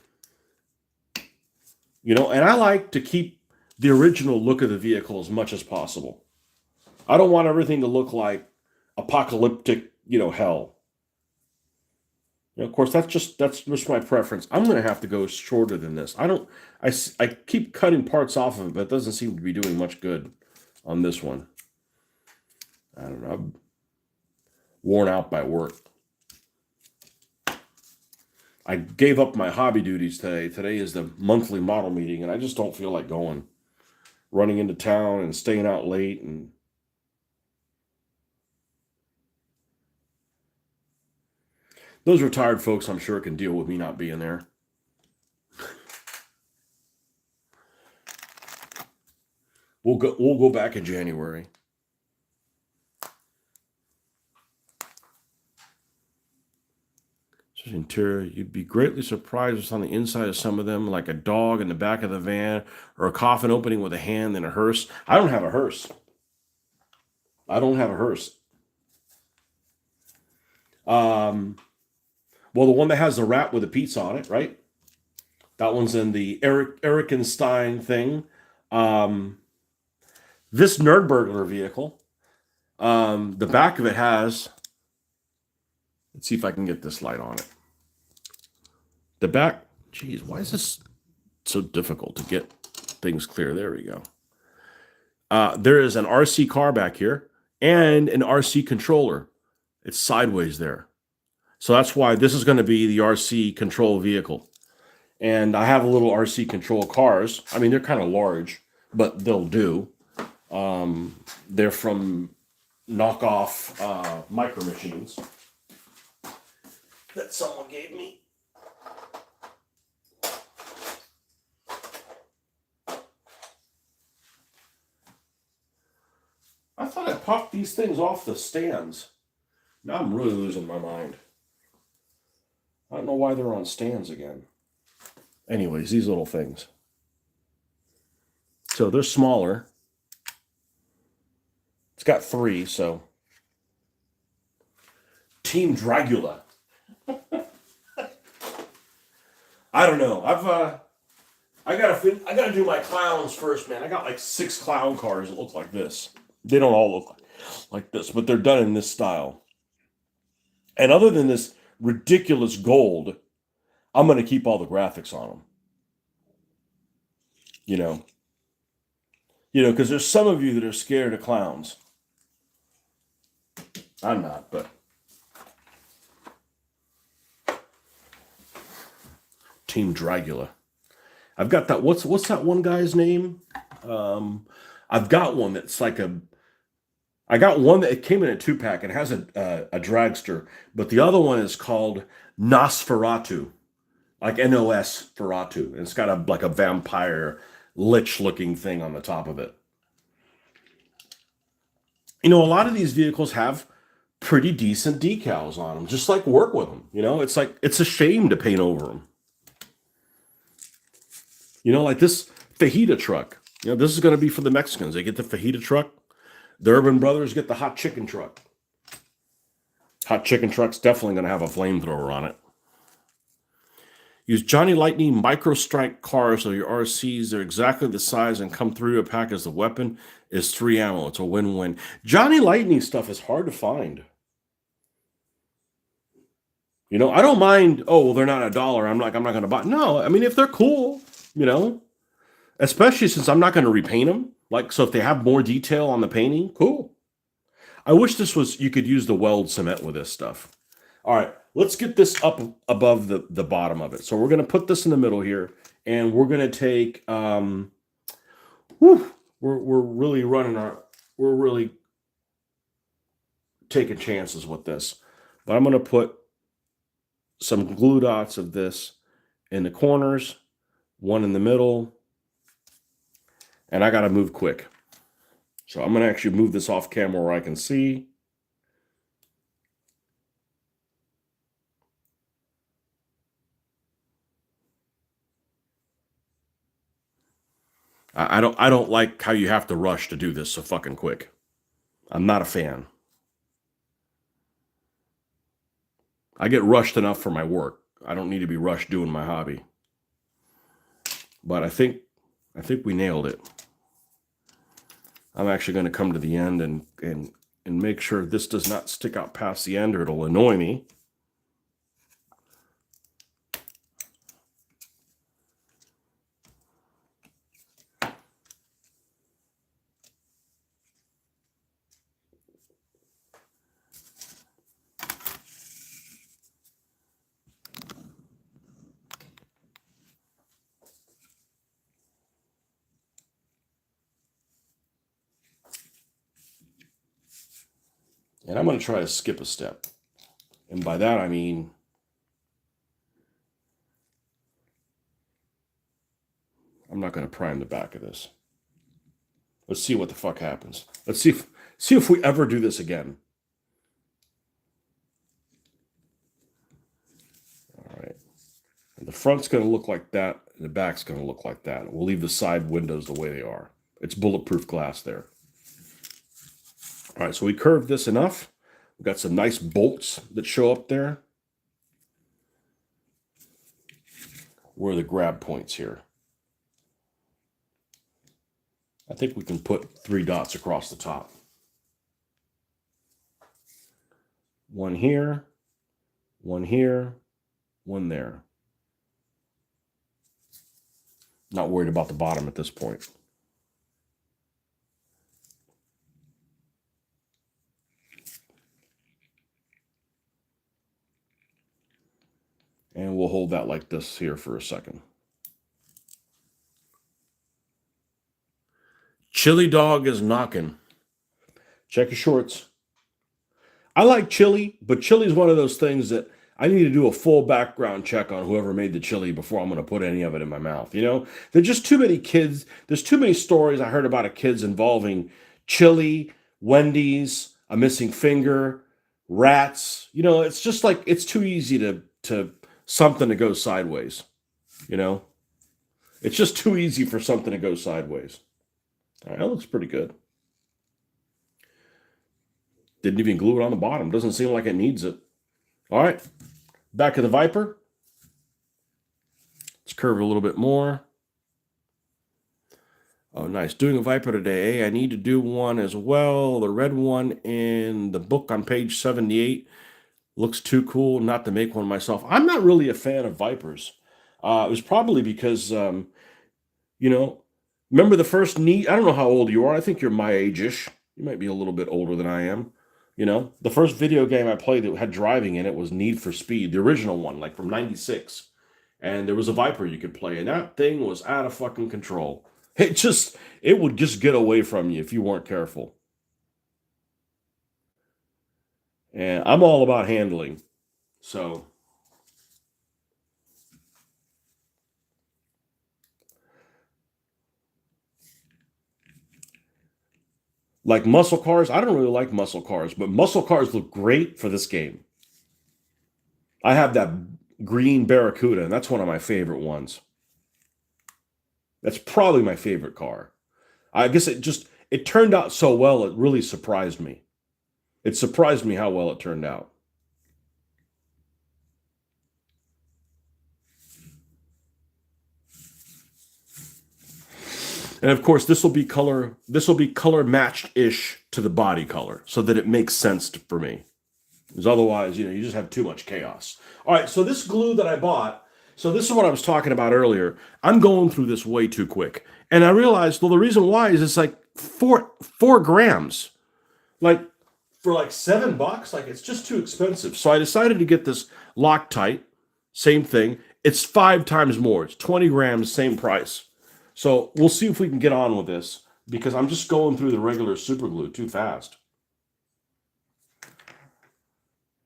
And I like to keep the original look of the vehicle as much as possible. I don't want everything to look like apocalyptic, hell. Of course, that's just my preference. I'm going to have to go shorter than this. I keep cutting parts off of it, but it doesn't seem to be doing much good on this one. I don't know. I'm worn out by work. I gave up my hobby duties today. Today is the monthly model meeting, and I just don't feel like going. Running into town and staying out late, and those retired folks, I'm sure, can deal with me not being there. We'll go back in January. Interior, you'd be greatly surprised what's on the inside of some of them, like a dog in the back of the van, or a coffin opening with a hand in a hearse. I don't have a hearse. Well, the one that has the rat with the pizza on it, right? That one's in the Erikenstein thing. This Nerd Burglar vehicle, the back of it has. Let's see if I can get this light on it. The back, geez, why is this so difficult to get things clear? There we go. There is an RC car back here and an RC controller. It's sideways there. So that's why this is going to be the RC control vehicle. And I have a little RC control cars. I mean, they're kind of large, but they'll do. They're from knockoff micro machines that someone gave me. I thought I popped these things off the stands. Now I'm really losing my mind. I don't know why they're on stands again. Anyways, these little things. So they're smaller. It's got 3, so. Team Dragula. I don't know. I gotta do my clowns first, man. I got like 6 clown cars that look like this. They don't all look like this, but they're done in this style. And other than this ridiculous gold, I'm going to keep all the graphics on them. Because there's some of you that are scared of clowns. I'm not, but Team Dragula. I've got that. What's that one guy's name? I've got one that's like I got one that it came in a 2-pack. It has a dragster, but the other one is called Nosferatu, like Nosferatu, and it's got like a vampire lich-looking thing on the top of it. A lot of these vehicles have pretty decent decals on them. Just like work with them. It's like it's a shame to paint over them. Like this fajita truck. This is going to be for the Mexicans. They get the fajita truck. The Urban Brothers get the hot chicken truck. Hot chicken truck's definitely going to have a flamethrower on it. Use Johnny Lightning micro strike cars so your RCs are exactly the size and come through a pack as the weapon is 3 ammo. It's a win-win. Johnny Lightning stuff is hard to find. I don't mind, oh, well, they're not $1. I'm not going to buy. No, I mean, if they're cool, especially since I'm not going to repaint them. So if they have more detail on the painting, cool. I wish you could use the weld cement with this stuff. All right, let's get this up above the bottom of it. So we're going to put this in the middle here, and we're going to take, we're really taking chances with this. But I'm going to put some glue dots of this in the corners, one in the middle, and I got to move quick. So I'm going to actually move this off camera where I can see. I don't like how you have to rush to do this so fucking quick. I'm not a fan. I get rushed enough for my work. I don't need to be rushed doing my hobby. But I think we nailed it. I'm actually going to come to the end and make sure this does not stick out past the end or it'll annoy me. And I'm going to try to skip a step. And by that, I mean, I'm not going to prime the back of this. Let's see what the fuck happens. Let's see if we ever do this again. All right. And the front's going to look like that, and the back's going to look like that. We'll leave the side windows the way they are. It's bulletproof glass there. All right, so we curved this enough. We've got some nice bolts that show up there. Where are the grab points here? I think we can put 3 dots across the top. One here, one here, one there. Not worried about the bottom at this point. And we'll hold that like this here for a second. Chili dog is knocking. Check your shorts. I like chili, but chili is one of those things that I need to do a full background check on whoever made the chili before I'm going to put any of it in my mouth. You know, there's just too many kids. There's too many stories I heard about of kids involving chili, Wendy's, a missing finger, rats. You know, it's just like it's too easy to something to go sideways. You know, it's just too easy for something to go sideways. All right, that looks pretty good. Didn't even glue it on the bottom. Doesn't seem like it needs it. All right, back to the Viper. Let's curve it a little bit more. Oh, nice. Doing a Viper today. I need to do one as well. The red one in the book on page 78 looks too cool not to make one myself. I'm not really a fan of Vipers. It was probably because, you know, remember the first Need? I don't know how old you are. I think you're my age-ish. You might be a little bit older than I am. You know, the first video game I played that had driving in it was Need for Speed, the original one, like from '96. And there was a Viper you could play, and that thing was out of fucking control. It would just get away from you if you weren't careful. And I'm all about handling. So, like muscle cars, I don't really like muscle cars, but muscle cars look great for this game. I have that green Barracuda, and that's one of my favorite ones. That's probably my favorite car. I guess it turned out so well, it really surprised me. It surprised me how well it turned out. And of course, this will be color matched-ish to the body color so that it makes sense for me. Because otherwise, you know, you just have too much chaos. All right, so this glue that I bought, so this is what I was talking about earlier. I'm going through this way too quick. And I realized, well, the reason why is it's like four grams. Like for like $7, like it's just too expensive. So I decided to get this Loctite, same thing. It's 5 times more. It's 20 grams, same price. So we'll see if we can get on with this because I'm just going through the regular super glue too fast.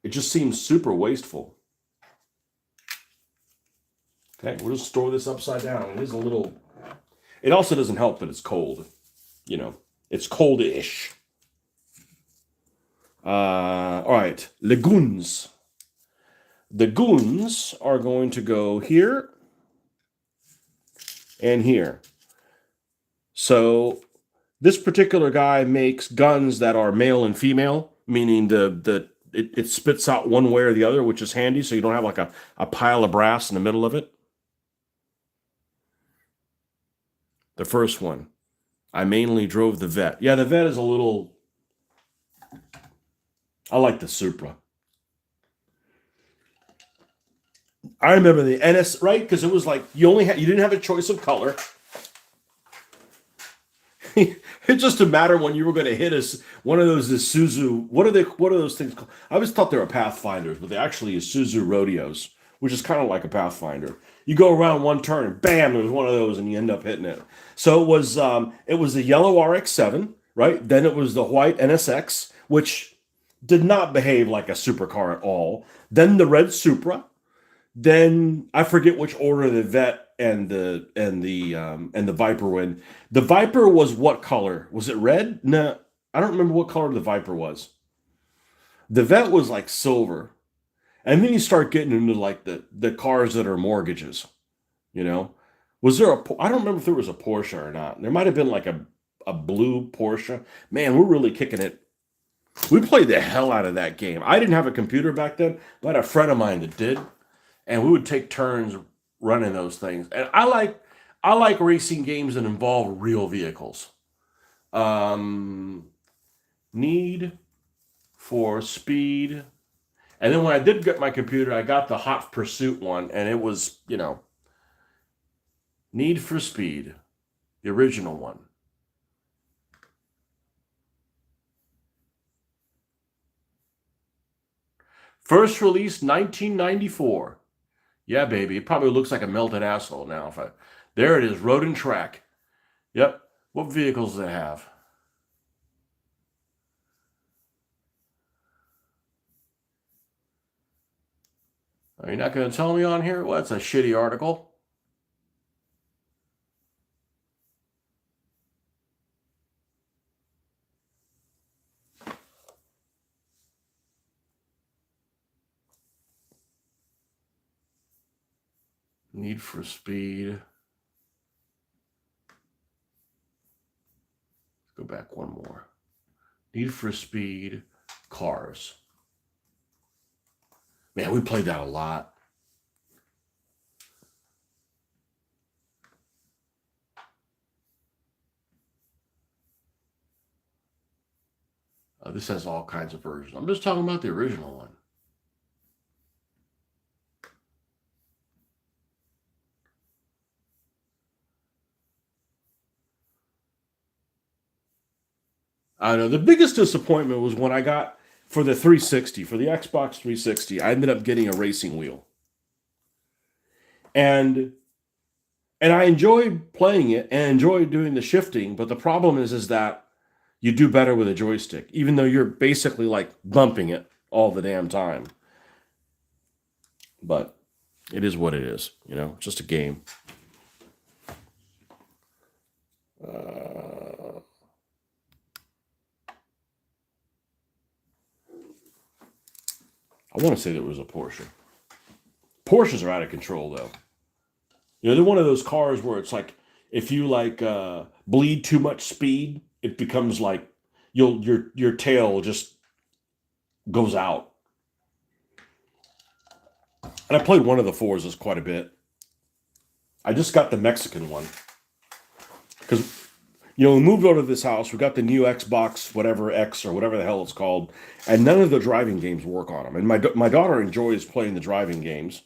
It just seems super wasteful. Okay, we'll just store this upside down. It is a little. It also doesn't help that it's cold. You know, it's cold-ish. All right, legumes. The goons are going to go here and here. So this particular guy makes guns that are male and female, meaning it spits out one way or the other, which is handy, so you don't have like a pile of brass in the middle of it. The first one, I mainly drove the Vet. Yeah, the Vet is a little. I like the Supra. I remember the NS, right? Because it was like you didn't have a choice of color. It's just a matter when you were going to hit us one of those Isuzu. What are those things called? I always thought they were Pathfinders, but they actually Isuzu Rodeos, which is kind of like a Pathfinder. You go around one turn, and bam, there's one of those, and you end up hitting it. So it was the yellow RX-7, right? Then it was the white NSX, which did not behave like a supercar at all. Then the red Supra. Then I forget which order the Vet and the Viper went. The Viper was what color? Was it red? No, I don't remember what color the Viper was. The Vet was like silver, and then you start getting into like the cars that are mortgages. You know, was there a? I don't remember if there was a Porsche or not. There might have been like a blue Porsche. Man, we're really kicking it. We played the hell out of that game. I didn't have a computer back then, but I had a friend of mine that did, and we would take turns running those things. And I like racing games that involve real vehicles. Um, Need for Speed, and then when I did get my computer, I got the Hot Pursuit one, and it was Need for Speed, the original one. First release 1994. Yeah, baby. It probably looks like a melted asshole now. There it is, Road and Track. Yep. What vehicles does it have? Are you not going to tell me on here? Well, that's a shitty article. Need for Speed. Let's go back one more. Need for Speed Cars. Man, we played that a lot. This has all kinds of versions. I'm just talking about the original one. I know the biggest disappointment was when I got for the 360, for the Xbox 360, I ended up getting a racing wheel. And I enjoyed playing it and enjoyed doing the shifting, but the problem is that you do better with a joystick, even though you're basically like bumping it all the damn time. But it is what it is, it's just a game. I want to say that it was a Porsche. Porsches are out of control, though. They're one of those cars where it's like if you like bleed too much speed, it becomes like your tail just goes out. And I played one of the Forzas quite a bit. I just got the Mexican one because we moved out of this house. We got the new Xbox, whatever X or whatever the hell it's called, and none of the driving games work on them. And my daughter enjoys playing the driving games,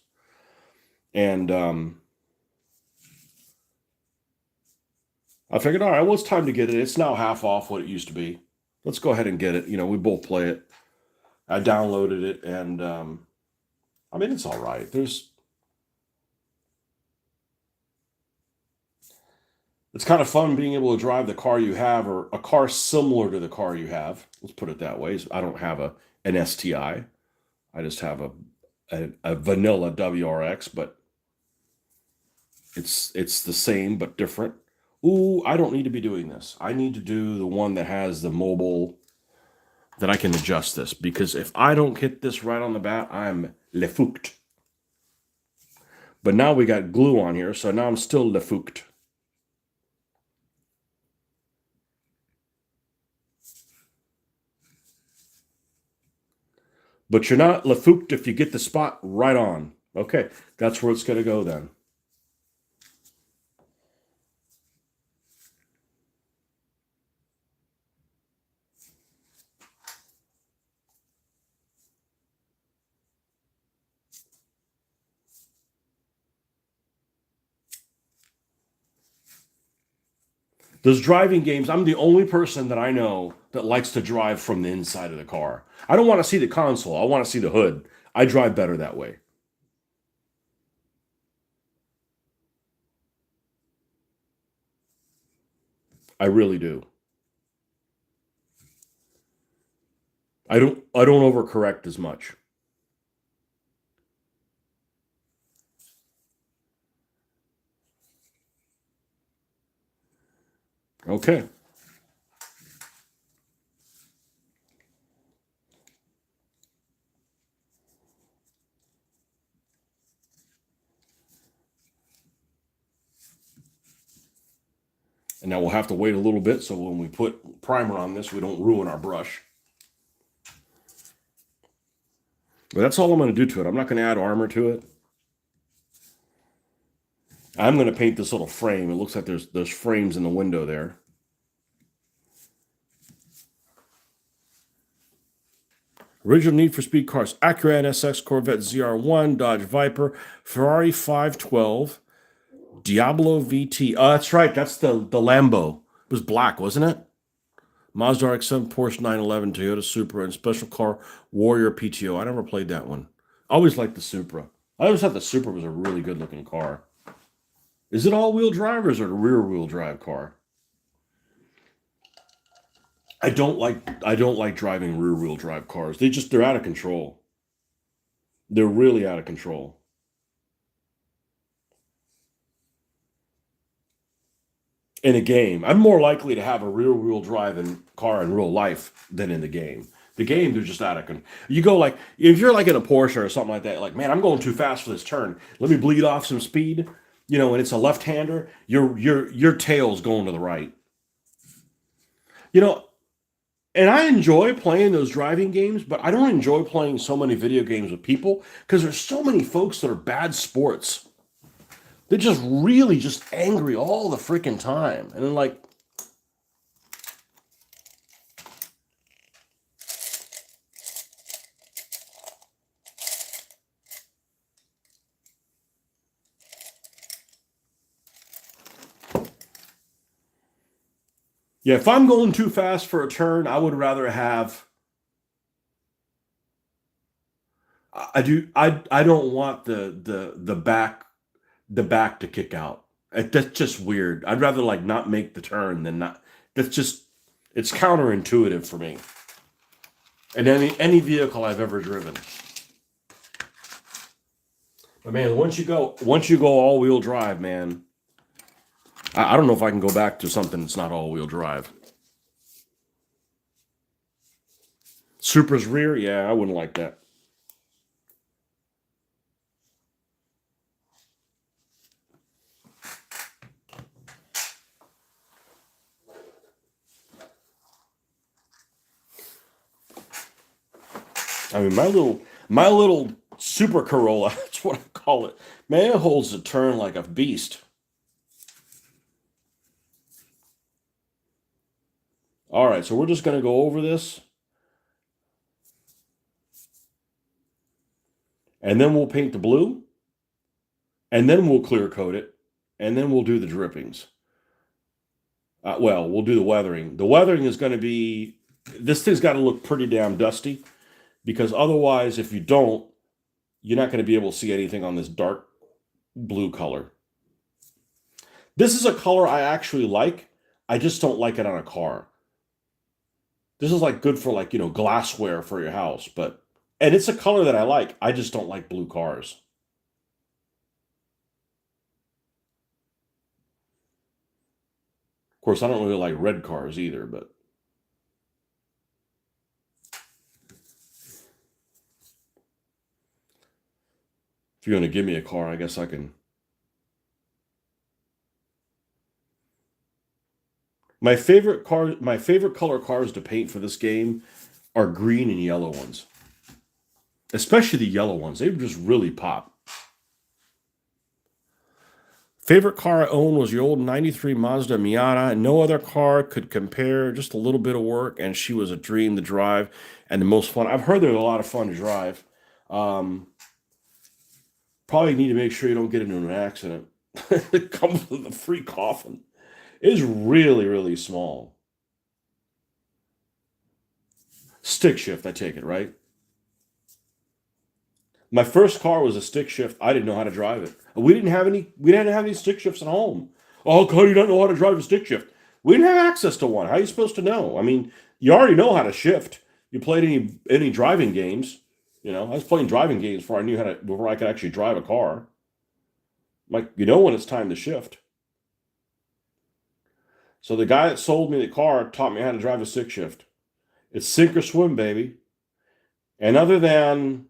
and I figured, all right, well, it's time to get it. It's now half off what it used to be. Let's go ahead and get it. We both play it. I downloaded it, and I mean, it's all right. It's kind of fun being able to drive the car you have or a car similar to the car you have. Let's put it that way. I don't have an STI. I just have a vanilla WRX, but it's the same but different. Ooh, I don't need to be doing this. I need to do the one that has the mobile that I can adjust this, because if I don't hit this right on the bat, I'm lefukt. But now we got glue on here, so now I'm still lefukt. But you're not lafooked if you get the spot right on. Okay, that's where it's going to go then. Those driving games, I'm the only person that I know that likes to drive from the inside of the car. I don't want to see the console. I want to see the hood. I drive better that way. I really do. I don't overcorrect as much. Okay. And now we'll have to wait a little bit so when we put primer on this, we don't ruin our brush. But that's all I'm going to do to it. I'm not going to add armor to it. I'm going to paint this little frame. It looks like there's frames in the window there. Original Need for Speed cars: Acura NSX, Corvette ZR1, Dodge Viper, Ferrari 512, Diablo VT. Oh, that's right. That's the Lambo. It was black, wasn't it? Mazda RX-7, Porsche 911, Toyota Supra, and Special Car Warrior PTO. I never played that one. I always liked the Supra. I always thought the Supra was a really good looking car. Is it all-wheel drive or is it a rear-wheel drive car? I don't like driving rear-wheel drive cars. They're out of control. They're really out of control. In a game, I'm more likely to have a rear-wheel drive car in real life than in the game. The game, they're just out of control. You go like, if you're like in a Porsche or something like that, like, man, I'm going too fast for this turn. Let me bleed off some speed. And it's a left-hander. Your tail's going to the right. You know, and I enjoy playing those driving games, but I don't enjoy playing so many video games with people because there's so many folks that are bad sports. They're just really just angry all the freaking time. And then like, yeah, if I'm going too fast for a turn, I would rather have I don't want the back to kick out. That's just weird. I'd rather like not make the turn than not. That's just it's counterintuitive for me. And any vehicle I've ever driven. But man, once you go all wheel drive, man, I don't know if I can go back to something that's not all wheel drive. Supra's rear, yeah, I wouldn't like that. I mean, my little Super Corolla, that's what I call it. Man, it holds the turn like a beast. All right, so we're just gonna go over this, and then we'll paint the blue, and then we'll clear coat it, and then we'll do the drippings. Well, we'll do the weathering. The weathering is going to be this thing's got to look pretty damn dusty because otherwise, if you don't, you're not going to be able to see anything on this dark blue color. This is a color I actually like. I just don't like it on a car. This is like good for like, glassware for your house, and it's a color that I like. I just don't like blue cars. Of course, I don't really like red cars either, but if you're going to give me a car, I guess I can. My favorite color cars to paint for this game are green and yellow ones. especially the yellow ones. They just really pop. Favorite car I owned was the old 93 Mazda Miata. No other car could compare. Just a little bit of work, and she was a dream to drive and the most fun. I've heard they're a lot of fun to drive. Um, Probably need to make sure you don't get into an accident. It comes with a free coffin. It is really, really small. Stick shift, I take it, right? My first car was a stick shift. I didn't know how to drive it. We didn't have any. We didn't have any stick shifts at home. Oh, how do you not know how to drive a stick shift? We didn't have access to one. How are you supposed to know? I mean, you already know how to shift. You played any driving games. You know, I was playing driving games before I knew how to before I could actually drive a car. Like you know when it's time to shift. So the guy that sold me the car taught me how to drive a stick shift. It's sink or swim, baby. And other than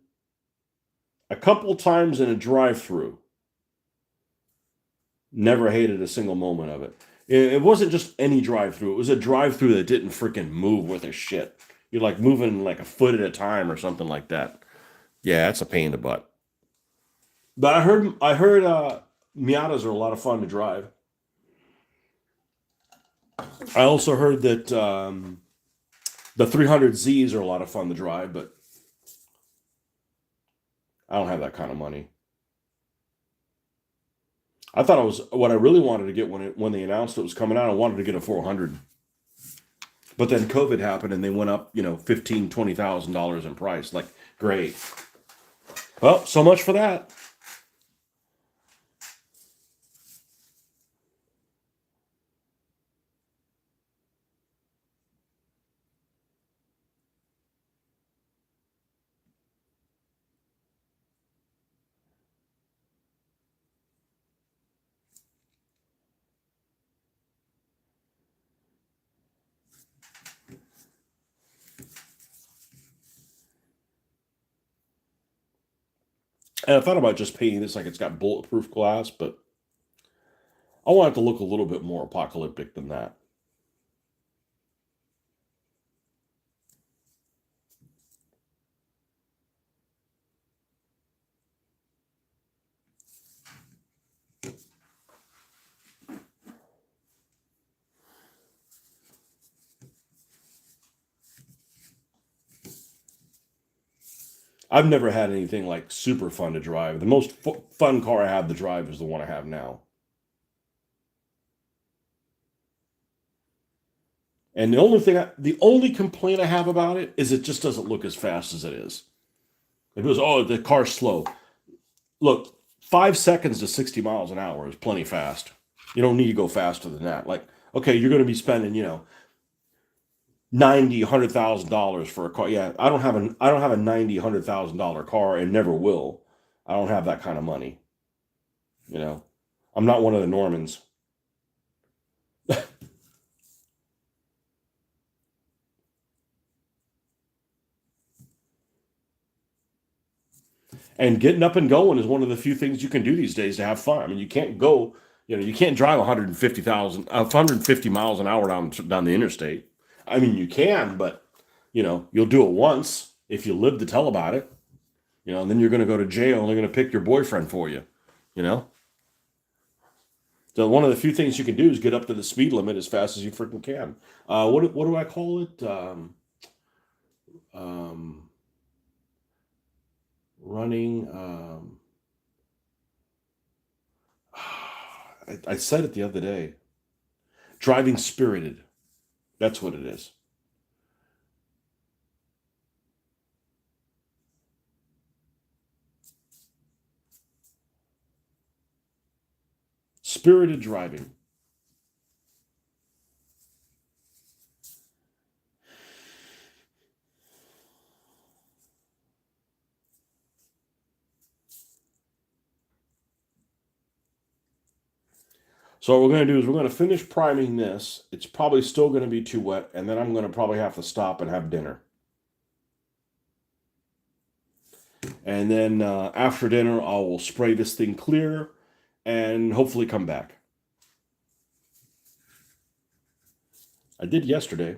a couple times in a drive-through, never hated a single moment of it. It wasn't just any drive-through. It was a drive-through that didn't freaking move with a shit. You're like moving like a foot at a time or something like that. Yeah, that's a pain in the butt. But I heard Miatas are a lot of fun to drive. I also heard that the 300Zs are a lot of fun to drive, but I don't have that kind of money. I thought it was what I really wanted to get when they announced it was coming out. I wanted to get a 400, but then COVID happened and they went up, $15,000-$20,000 in price. Like, great. Well, so much for that. And I thought about just painting this like it's got bulletproof glass, but I want it to look a little bit more apocalyptic than that. I've never had anything like super fun to drive. The most fun car I have to drive is the one I have now. And the only complaint I have about it is it just doesn't look as fast as it is. It goes, oh, the car's slow. Look, 5 seconds to 60 miles an hour is plenty fast. You don't need to go faster than that. Like, okay, you're going to be spending, 90, $100,000 for a car. Yeah, I don't have a 90, $100,000 car and never will. I don't have that kind of money. You know, I'm not one of the Normans. And getting up and going is one of the few things you can do these days to have fun. I mean, you can't drive 150 miles an hour down the interstate. I mean, you can, but you'll do it once if you live to tell about it. And then you're going to go to jail and they're going to pick your boyfriend for you. You know. So one of the few things you can do is get up to the speed limit as fast as you freaking can. What do I call it? Um, Running. I said it the other day. Driving spirited. That's what it is. Spirited driving. So what we're going to do is we're going to finish priming this. It's probably still going to be too wet, and then I'm going to probably have to stop and have dinner. And then after dinner, I will spray this thing clear and hopefully come back. I did yesterday.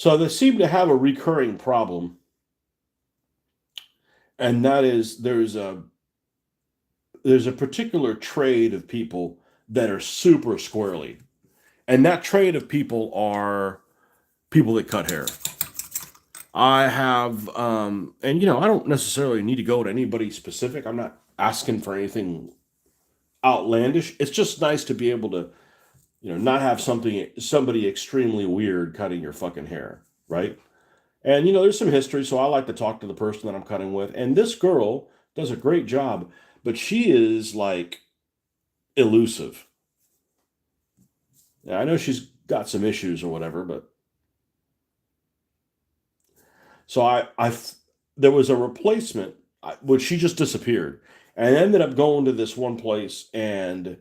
So they seem to have a recurring problem, and that is there's a particular trade of people that are super squirrely, and that trade of people are people that cut hair. I have, and I don't necessarily need to go to anybody specific. I'm not asking for anything outlandish. It's just nice to be able to, not have somebody extremely weird cutting your fucking hair, right? And there's some history, so I like to talk to the person that I'm cutting with. And this girl does a great job, but she is like elusive. Yeah, I know she's got some issues or whatever, but so there was a replacement, which she just disappeared, and I ended up going to this one place, and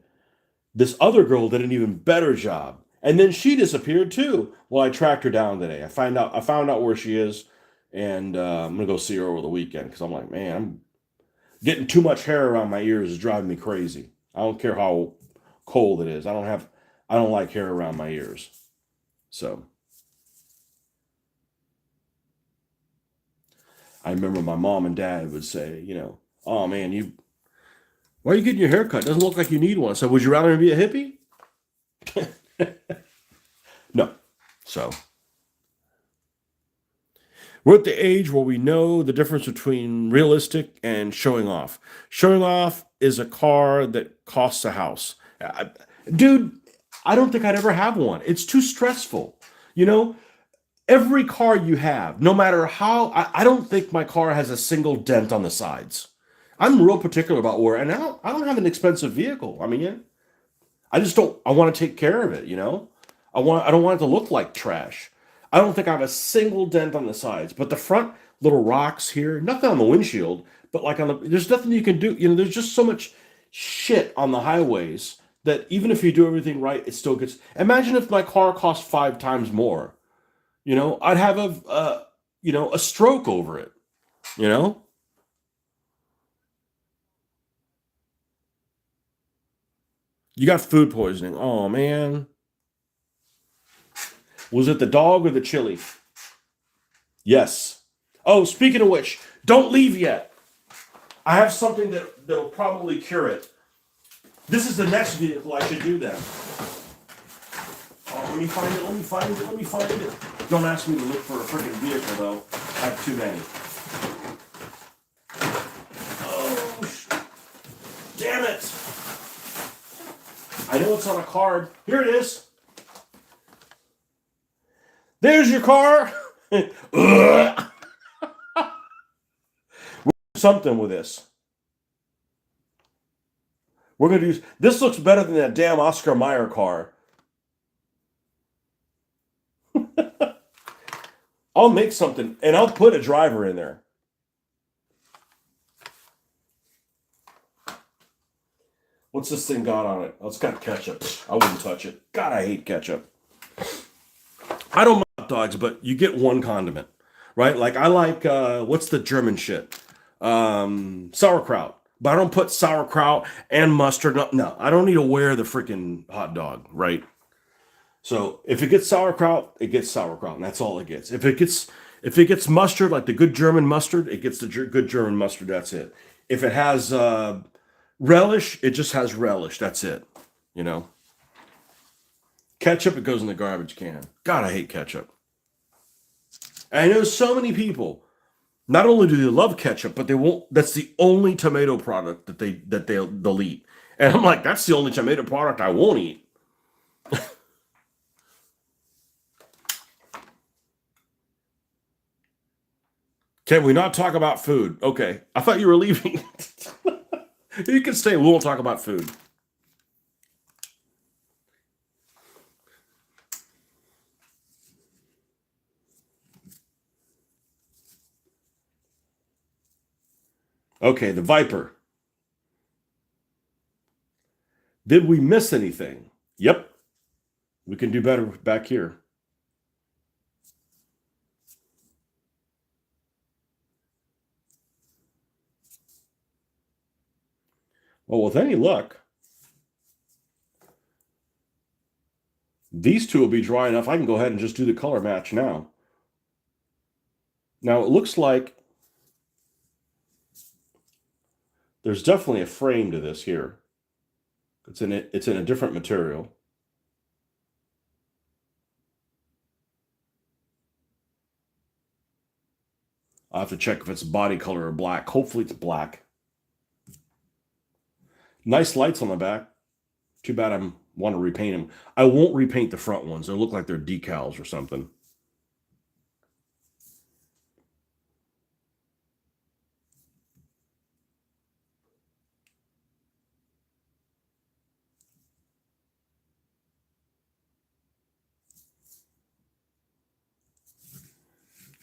this other girl did an even better job, and then she disappeared too. Well, I tracked her down today. I found out where she is, and I'm gonna go see her over the weekend because I'm like, man, I'm getting too much hair around my ears is driving me crazy. I don't care how cold it is. I don't like hair around my ears. So I remember my mom and dad would say, oh man, why are you getting your hair cut? Doesn't look like you need one. So would you rather be a hippie? No. So we're at the age where we know the difference between realistic and showing off. Showing off is a car that costs a house. Dude, I don't think I'd ever have one. It's too stressful. You know, every car you have, no matter how, I don't think my car has a single dent on the sides. I'm real particular about where, and I don't have an expensive vehicle. I mean, yeah, I just don't. I want to take care of it. I don't want it to look like trash. I don't think I have a single dent on the sides, but the front little rocks here, nothing on the windshield, but like there's nothing you can do. There's just so much shit on the highways that even if you do everything right, it still gets. Imagine if my car cost 5 times more. I'd have a stroke over it. You know, you got food poisoning. Oh man, was it the dog or the chili? Yes. Oh, speaking of which, don't leave yet. I have something that'll probably cure it. This is the next vehicle I should do then. Oh, let me find it. Let me find it. Let me find it. Don't ask me to look for a freaking vehicle though. I have too many. Oh, damn it! I know it's on a card. Here it is. There's your car. Something with this. We're gonna do. This looks better than that damn Oscar Mayer car. I'll make something and I'll put a driver in there. What's this thing got on it? Oh, it's got ketchup. I wouldn't touch it. God, I hate ketchup. I don't mind hot dogs, but you get one condiment, right? Like I like what's the German shit? Sauerkraut. But I don't put sauerkraut and mustard. No, no, I don't need to wear the freaking hot dog, right? So if it gets sauerkraut, it gets sauerkraut, and that's all it gets. If it gets mustard, like the good German mustard, it gets the good German mustard. That's it. If it has relish, it just has relish. That's it. You know, ketchup, it goes in the garbage can. God, I hate ketchup. And I know so many people. Not only do they love ketchup, but they won't. That's the only tomato product they'll eat. And I'm like, that's the only tomato product I won't eat. Can we not talk about food? Okay, I thought you were leaving. You can stay. We won't talk about food. Okay, the Viper. Did we miss anything? Yep, we can do better back here. Well, with any luck, these two will be dry enough. I can go ahead and just do the color match now. Now it looks like there's definitely a frame to this here. It's in a different material. I'll have to check if it's body color or black. Hopefully it's black. Nice lights on the back. Too bad I want to repaint them. I won't repaint the front ones. They look like they're decals or something.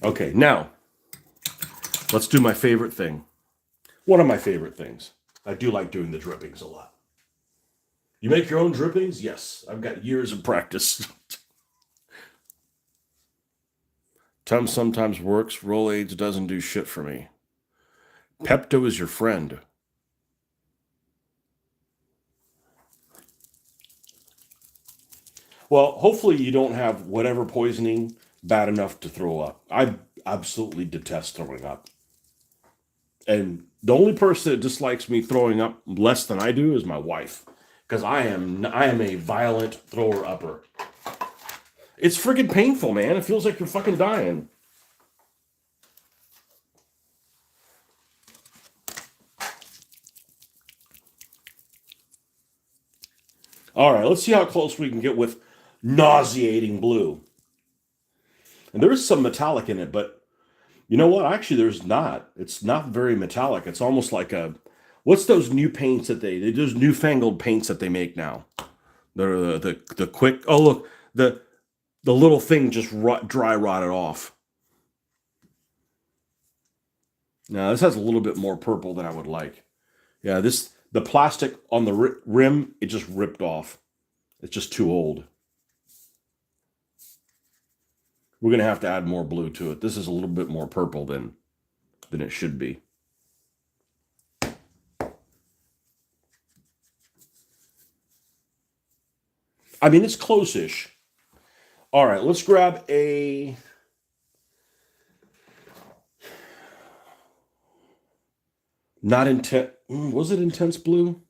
Okay, now let's do my favorite thing. One of my favorite things. I do like doing the drippings a lot. You make your own drippings? Yes, I've got years of practice. Tums sometimes works. Rolaids doesn't do shit for me. Pepto is your friend. Well, hopefully you don't have whatever poisoning bad enough to throw up. I absolutely detest throwing up. And the only person that dislikes me throwing up less than I do is my wife. Because I am a violent thrower upper. It's friggin' painful, man. It feels like you're fucking dying. All right, let's see how close we can get with nauseating blue. And there is some metallic in it, but you know what? Actually, there's not. It's not very metallic. It's almost like a what's those new paints that they those newfangled paints that they make now? The quick. Oh look, the little thing just dry rotted off. Now this has a little bit more purple than I would like. Yeah, the plastic on the rim it just ripped off. It's just too old. We're gonna have to add more blue to it. This is a little bit more purple than it should be. I mean, it's close-ish. All right, let's grab a not intense. Was it intense blue?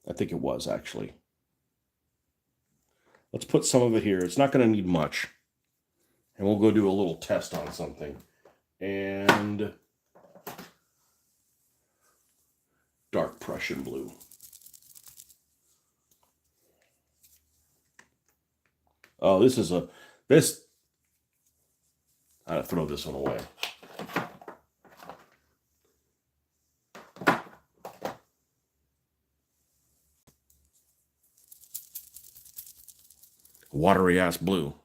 I think it was actually. Let's put some of it here. It's not going to need much. And we'll go do a little test on something. And dark Prussian blue. Oh, this. I gotta throw this one away. Watery ass blue.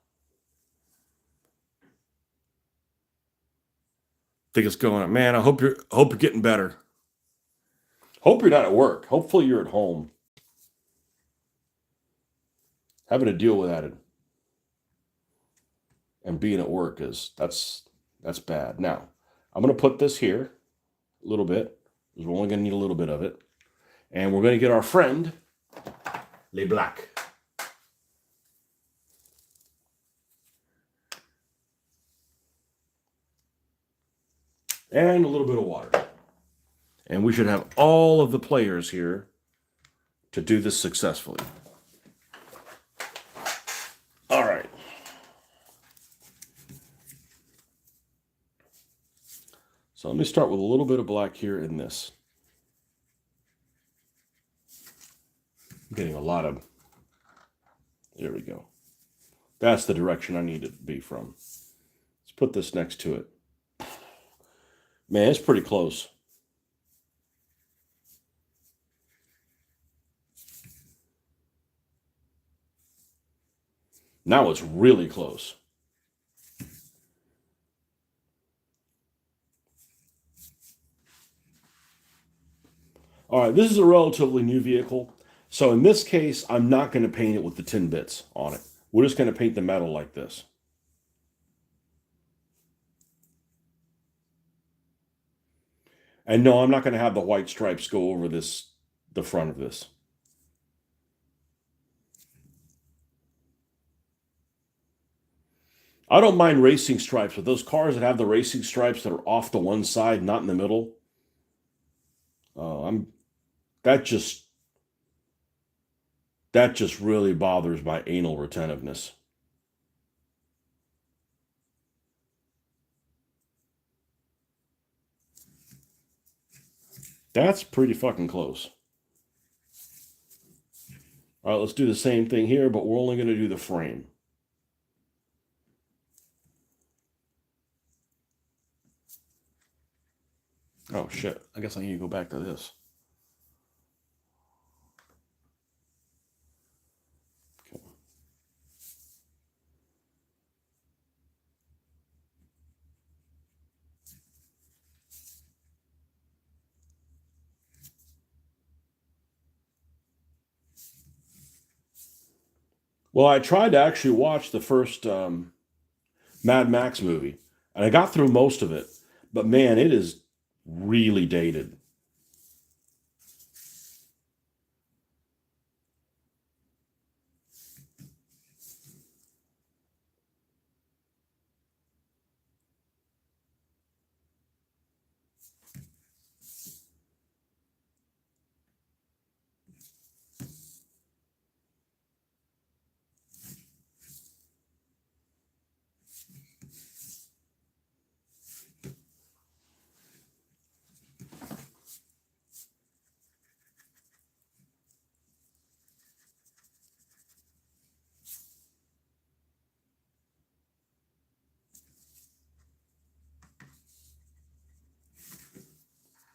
Think it's going up. Man, I hope you're getting better. Hope you're not at work. Hopefully you're at home. Having to deal with that and being at work that's bad. Now, I'm gonna put this here a little bit, because we're only gonna need a little bit of it. And we're gonna get our friend Le Black. And a little bit of water. And we should have all of the players here to do this successfully. All right. So let me start with a little bit of black here in this. I'm getting a lot of, there we go. That's the direction I need it to be from. Let's put this next to it. Man, it's pretty close. Now it's really close. All right, this is a relatively new vehicle. So in this case, I'm not going to paint it with the tin bits on it. We're just going to paint the metal like this. And no, I'm not going to have the white stripes go over the front of this. I don't mind racing stripes, but those cars that have the racing stripes that are off to one side, not in the middle, I'm that just that just really bothers my anal retentiveness. That's pretty fucking close. All right, let's do the same thing here, but we're only going to do the frame. Oh shit! I guess I need to go back to this. Okay. Well, I tried to actually watch the first Mad Max movie, and I got through most of it, but man, it is really dated.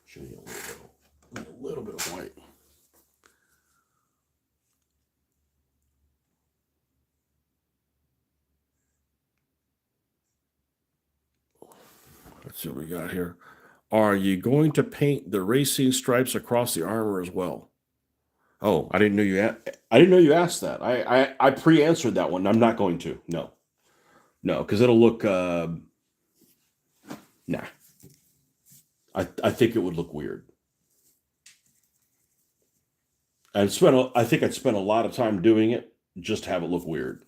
Show you a little bit of white. Let's see what we got here. Are you going to paint the racing stripes across the armor as well? Oh, I didn't know I didn't know you asked that. I pre-answered that one. I'm not going to. No, no, because it'll look. Nah, I think it would look weird. I think I'd spend a lot of time doing it just to have it look weird.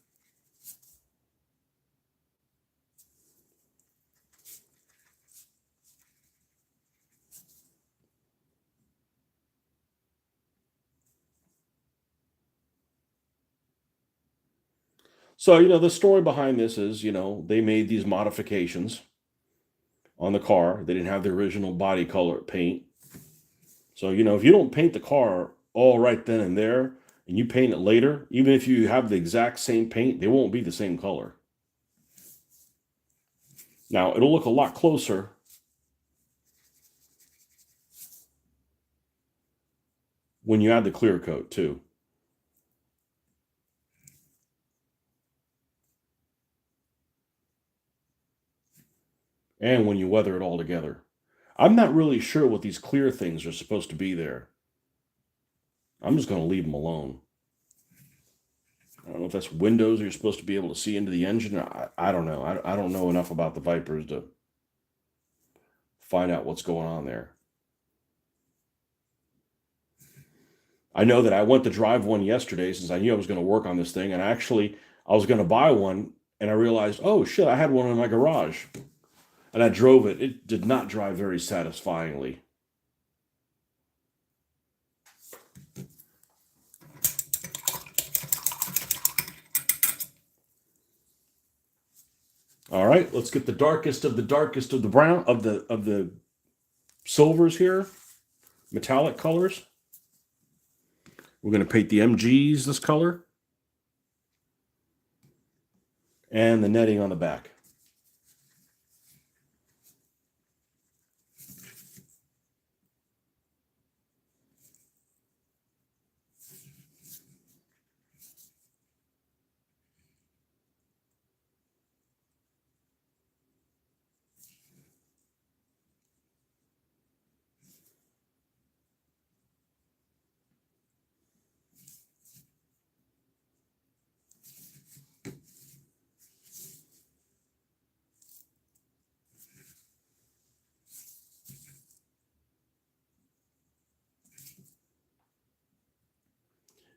So the story behind this is they made these modifications on the car. They didn't have the original body color paint. So if you don't paint the car all right then and there, and you paint it later, even if you have the exact same paint, they won't be the same color. Now, it'll look a lot closer when you add the clear coat too, and when you weather it all together. I'm not really sure what these clear things are supposed to be there. I'm just going to leave them alone. I don't know if that's windows you're supposed to be able to see into the engine. I don't know. I don't know enough about the Vipers to find out what's going on there. I know that I went to drive one yesterday since I knew I was going to work on this thing, and I was going to buy one, and I realized, oh shit, I had one in my garage, and I drove it. It did not drive very satisfyingly. All right, let's get the darkest of the darkest of the brown of the silvers here, metallic colors. We're going to paint the MGs this color and the netting on the back.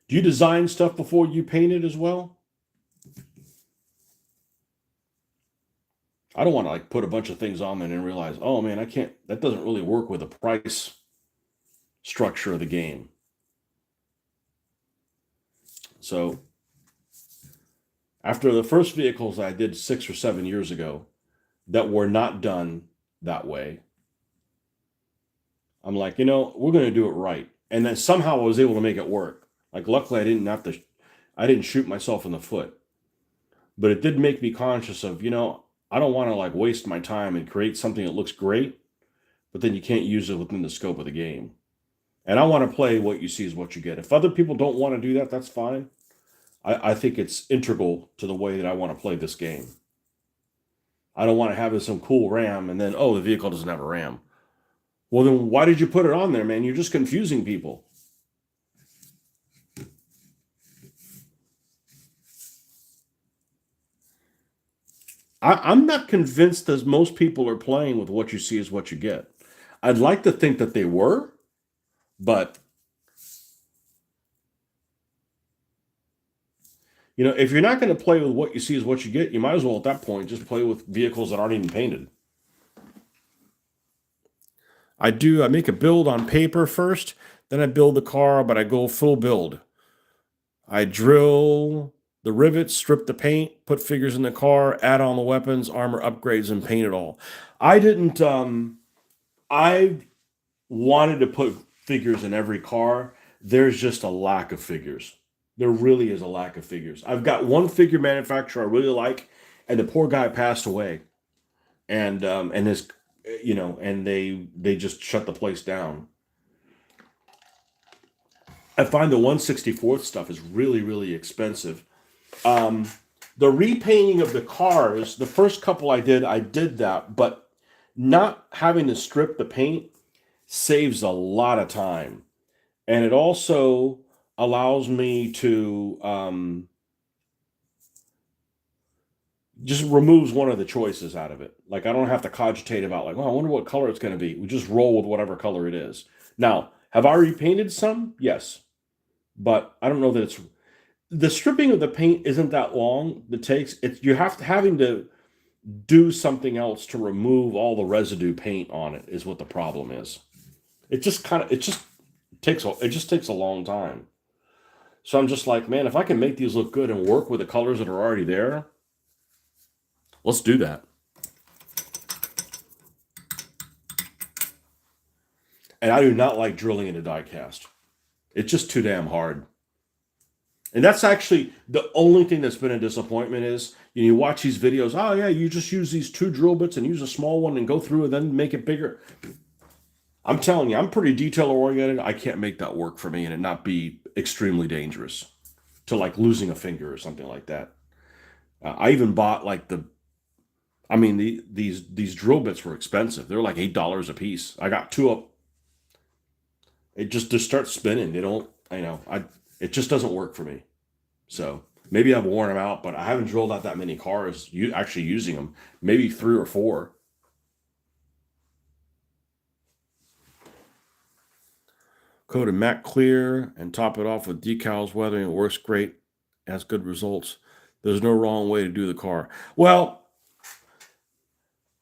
Do you design stuff before you paint it as well? I don't want to like put a bunch of things on there and realize, oh man, I can't, that doesn't really work with the price structure of the game. So after the first vehicles I did 6 or 7 years ago that were not done that way, I'm like, we're going to do it right. And then somehow I was able to make it work. Like, luckily I didn't shoot myself in the foot, but it did make me conscious of, I don't want to like waste my time and create something that looks great, but then you can't use it within the scope of the game. And I want to play what you see is what you get. If other people don't want to do that, that's fine. I think it's integral to the way that I want to play this game. I don't want to have some cool RAM and then, oh, the vehicle doesn't have a RAM. Well, then why did you put it on there, man? You're just confusing people. I'm not convinced that most people are playing with what you see is what you get. I'd like to think that they were, but if you're not going to play with what you see is what you get, you might as well at that point just play with vehicles that aren't even painted. I make a build on paper first, then I build the car, but I go full build. I drill the rivets, strip the paint, put figures in the car, add on the weapons, armor upgrades, and paint it all. I didn't, I wanted to put figures in every car. There's just a lack of figures. There really is a lack of figures. I've got one figure manufacturer I really like, and the poor guy passed away. And his, and they just shut the place down. I find the 1/64th stuff is really, really expensive. The repainting of the cars, the first couple I did that, but not having to strip the paint saves a lot of time. And it also allows me to just removes one of the choices out of it. Like, I don't have to cogitate about like, oh, I wonder what color it's going to be. We just roll with whatever color it is. Now, have I repainted some? Yes. But I don't know that it's the stripping of the paint isn't that long. Having to do something else to remove all the residue paint on it is what the problem is. It just takes a long time. So I'm just like, man, if I can make these look good and work with the colors that are already there, let's do that. And I do not like drilling into die cast. It's just too damn hard. And that's actually the only thing that's been a disappointment is, you watch these videos, oh yeah, you just use these 2 drill bits and use a small one and go through and then make it bigger. I'm telling you, I'm pretty detail oriented. I can't make that work for me and it not be extremely dangerous to like losing a finger or something like that. I even bought like these drill bits were expensive. They're like $8 a piece. I got 2 up. It just starts spinning. They don't, it just doesn't work for me. So maybe I've worn them out, but I haven't drilled out that many cars actually using them. Maybe 3 or 4. Coat a matte clear and top it off with decals weathering. It works great. Has good results. There's no wrong way to do the car. Well,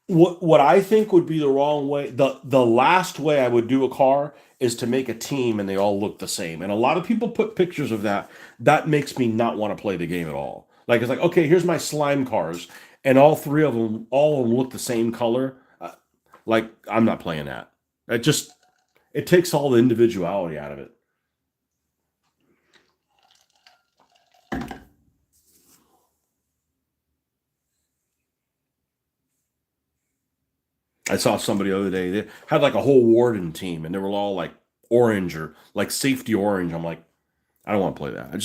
what I think would be the wrong way, the last way I would do a car is to make a team and they all look the same. And a lot of people put pictures of that. That makes me not want to play the game at all. Like, it's like, okay, here's my slime cars, and all of them look the same color. Like, I'm not playing that. It takes all the individuality out of it. I saw somebody the other day, they had like a whole warden team and they were all like orange or like safety orange. I'm like, I don't want to play that. It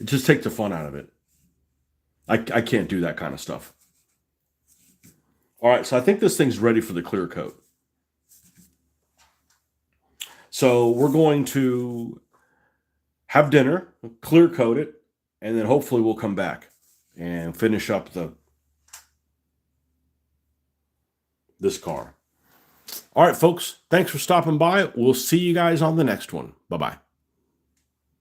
just takes the fun out of it. I can't do that kind of stuff. All right, so I think this thing's ready for the clear coat. So we're going to have dinner, clear coat it, and then hopefully we'll come back and finish up this car. All right, folks, thanks for stopping by. We'll see you guys on the next one. Bye-bye.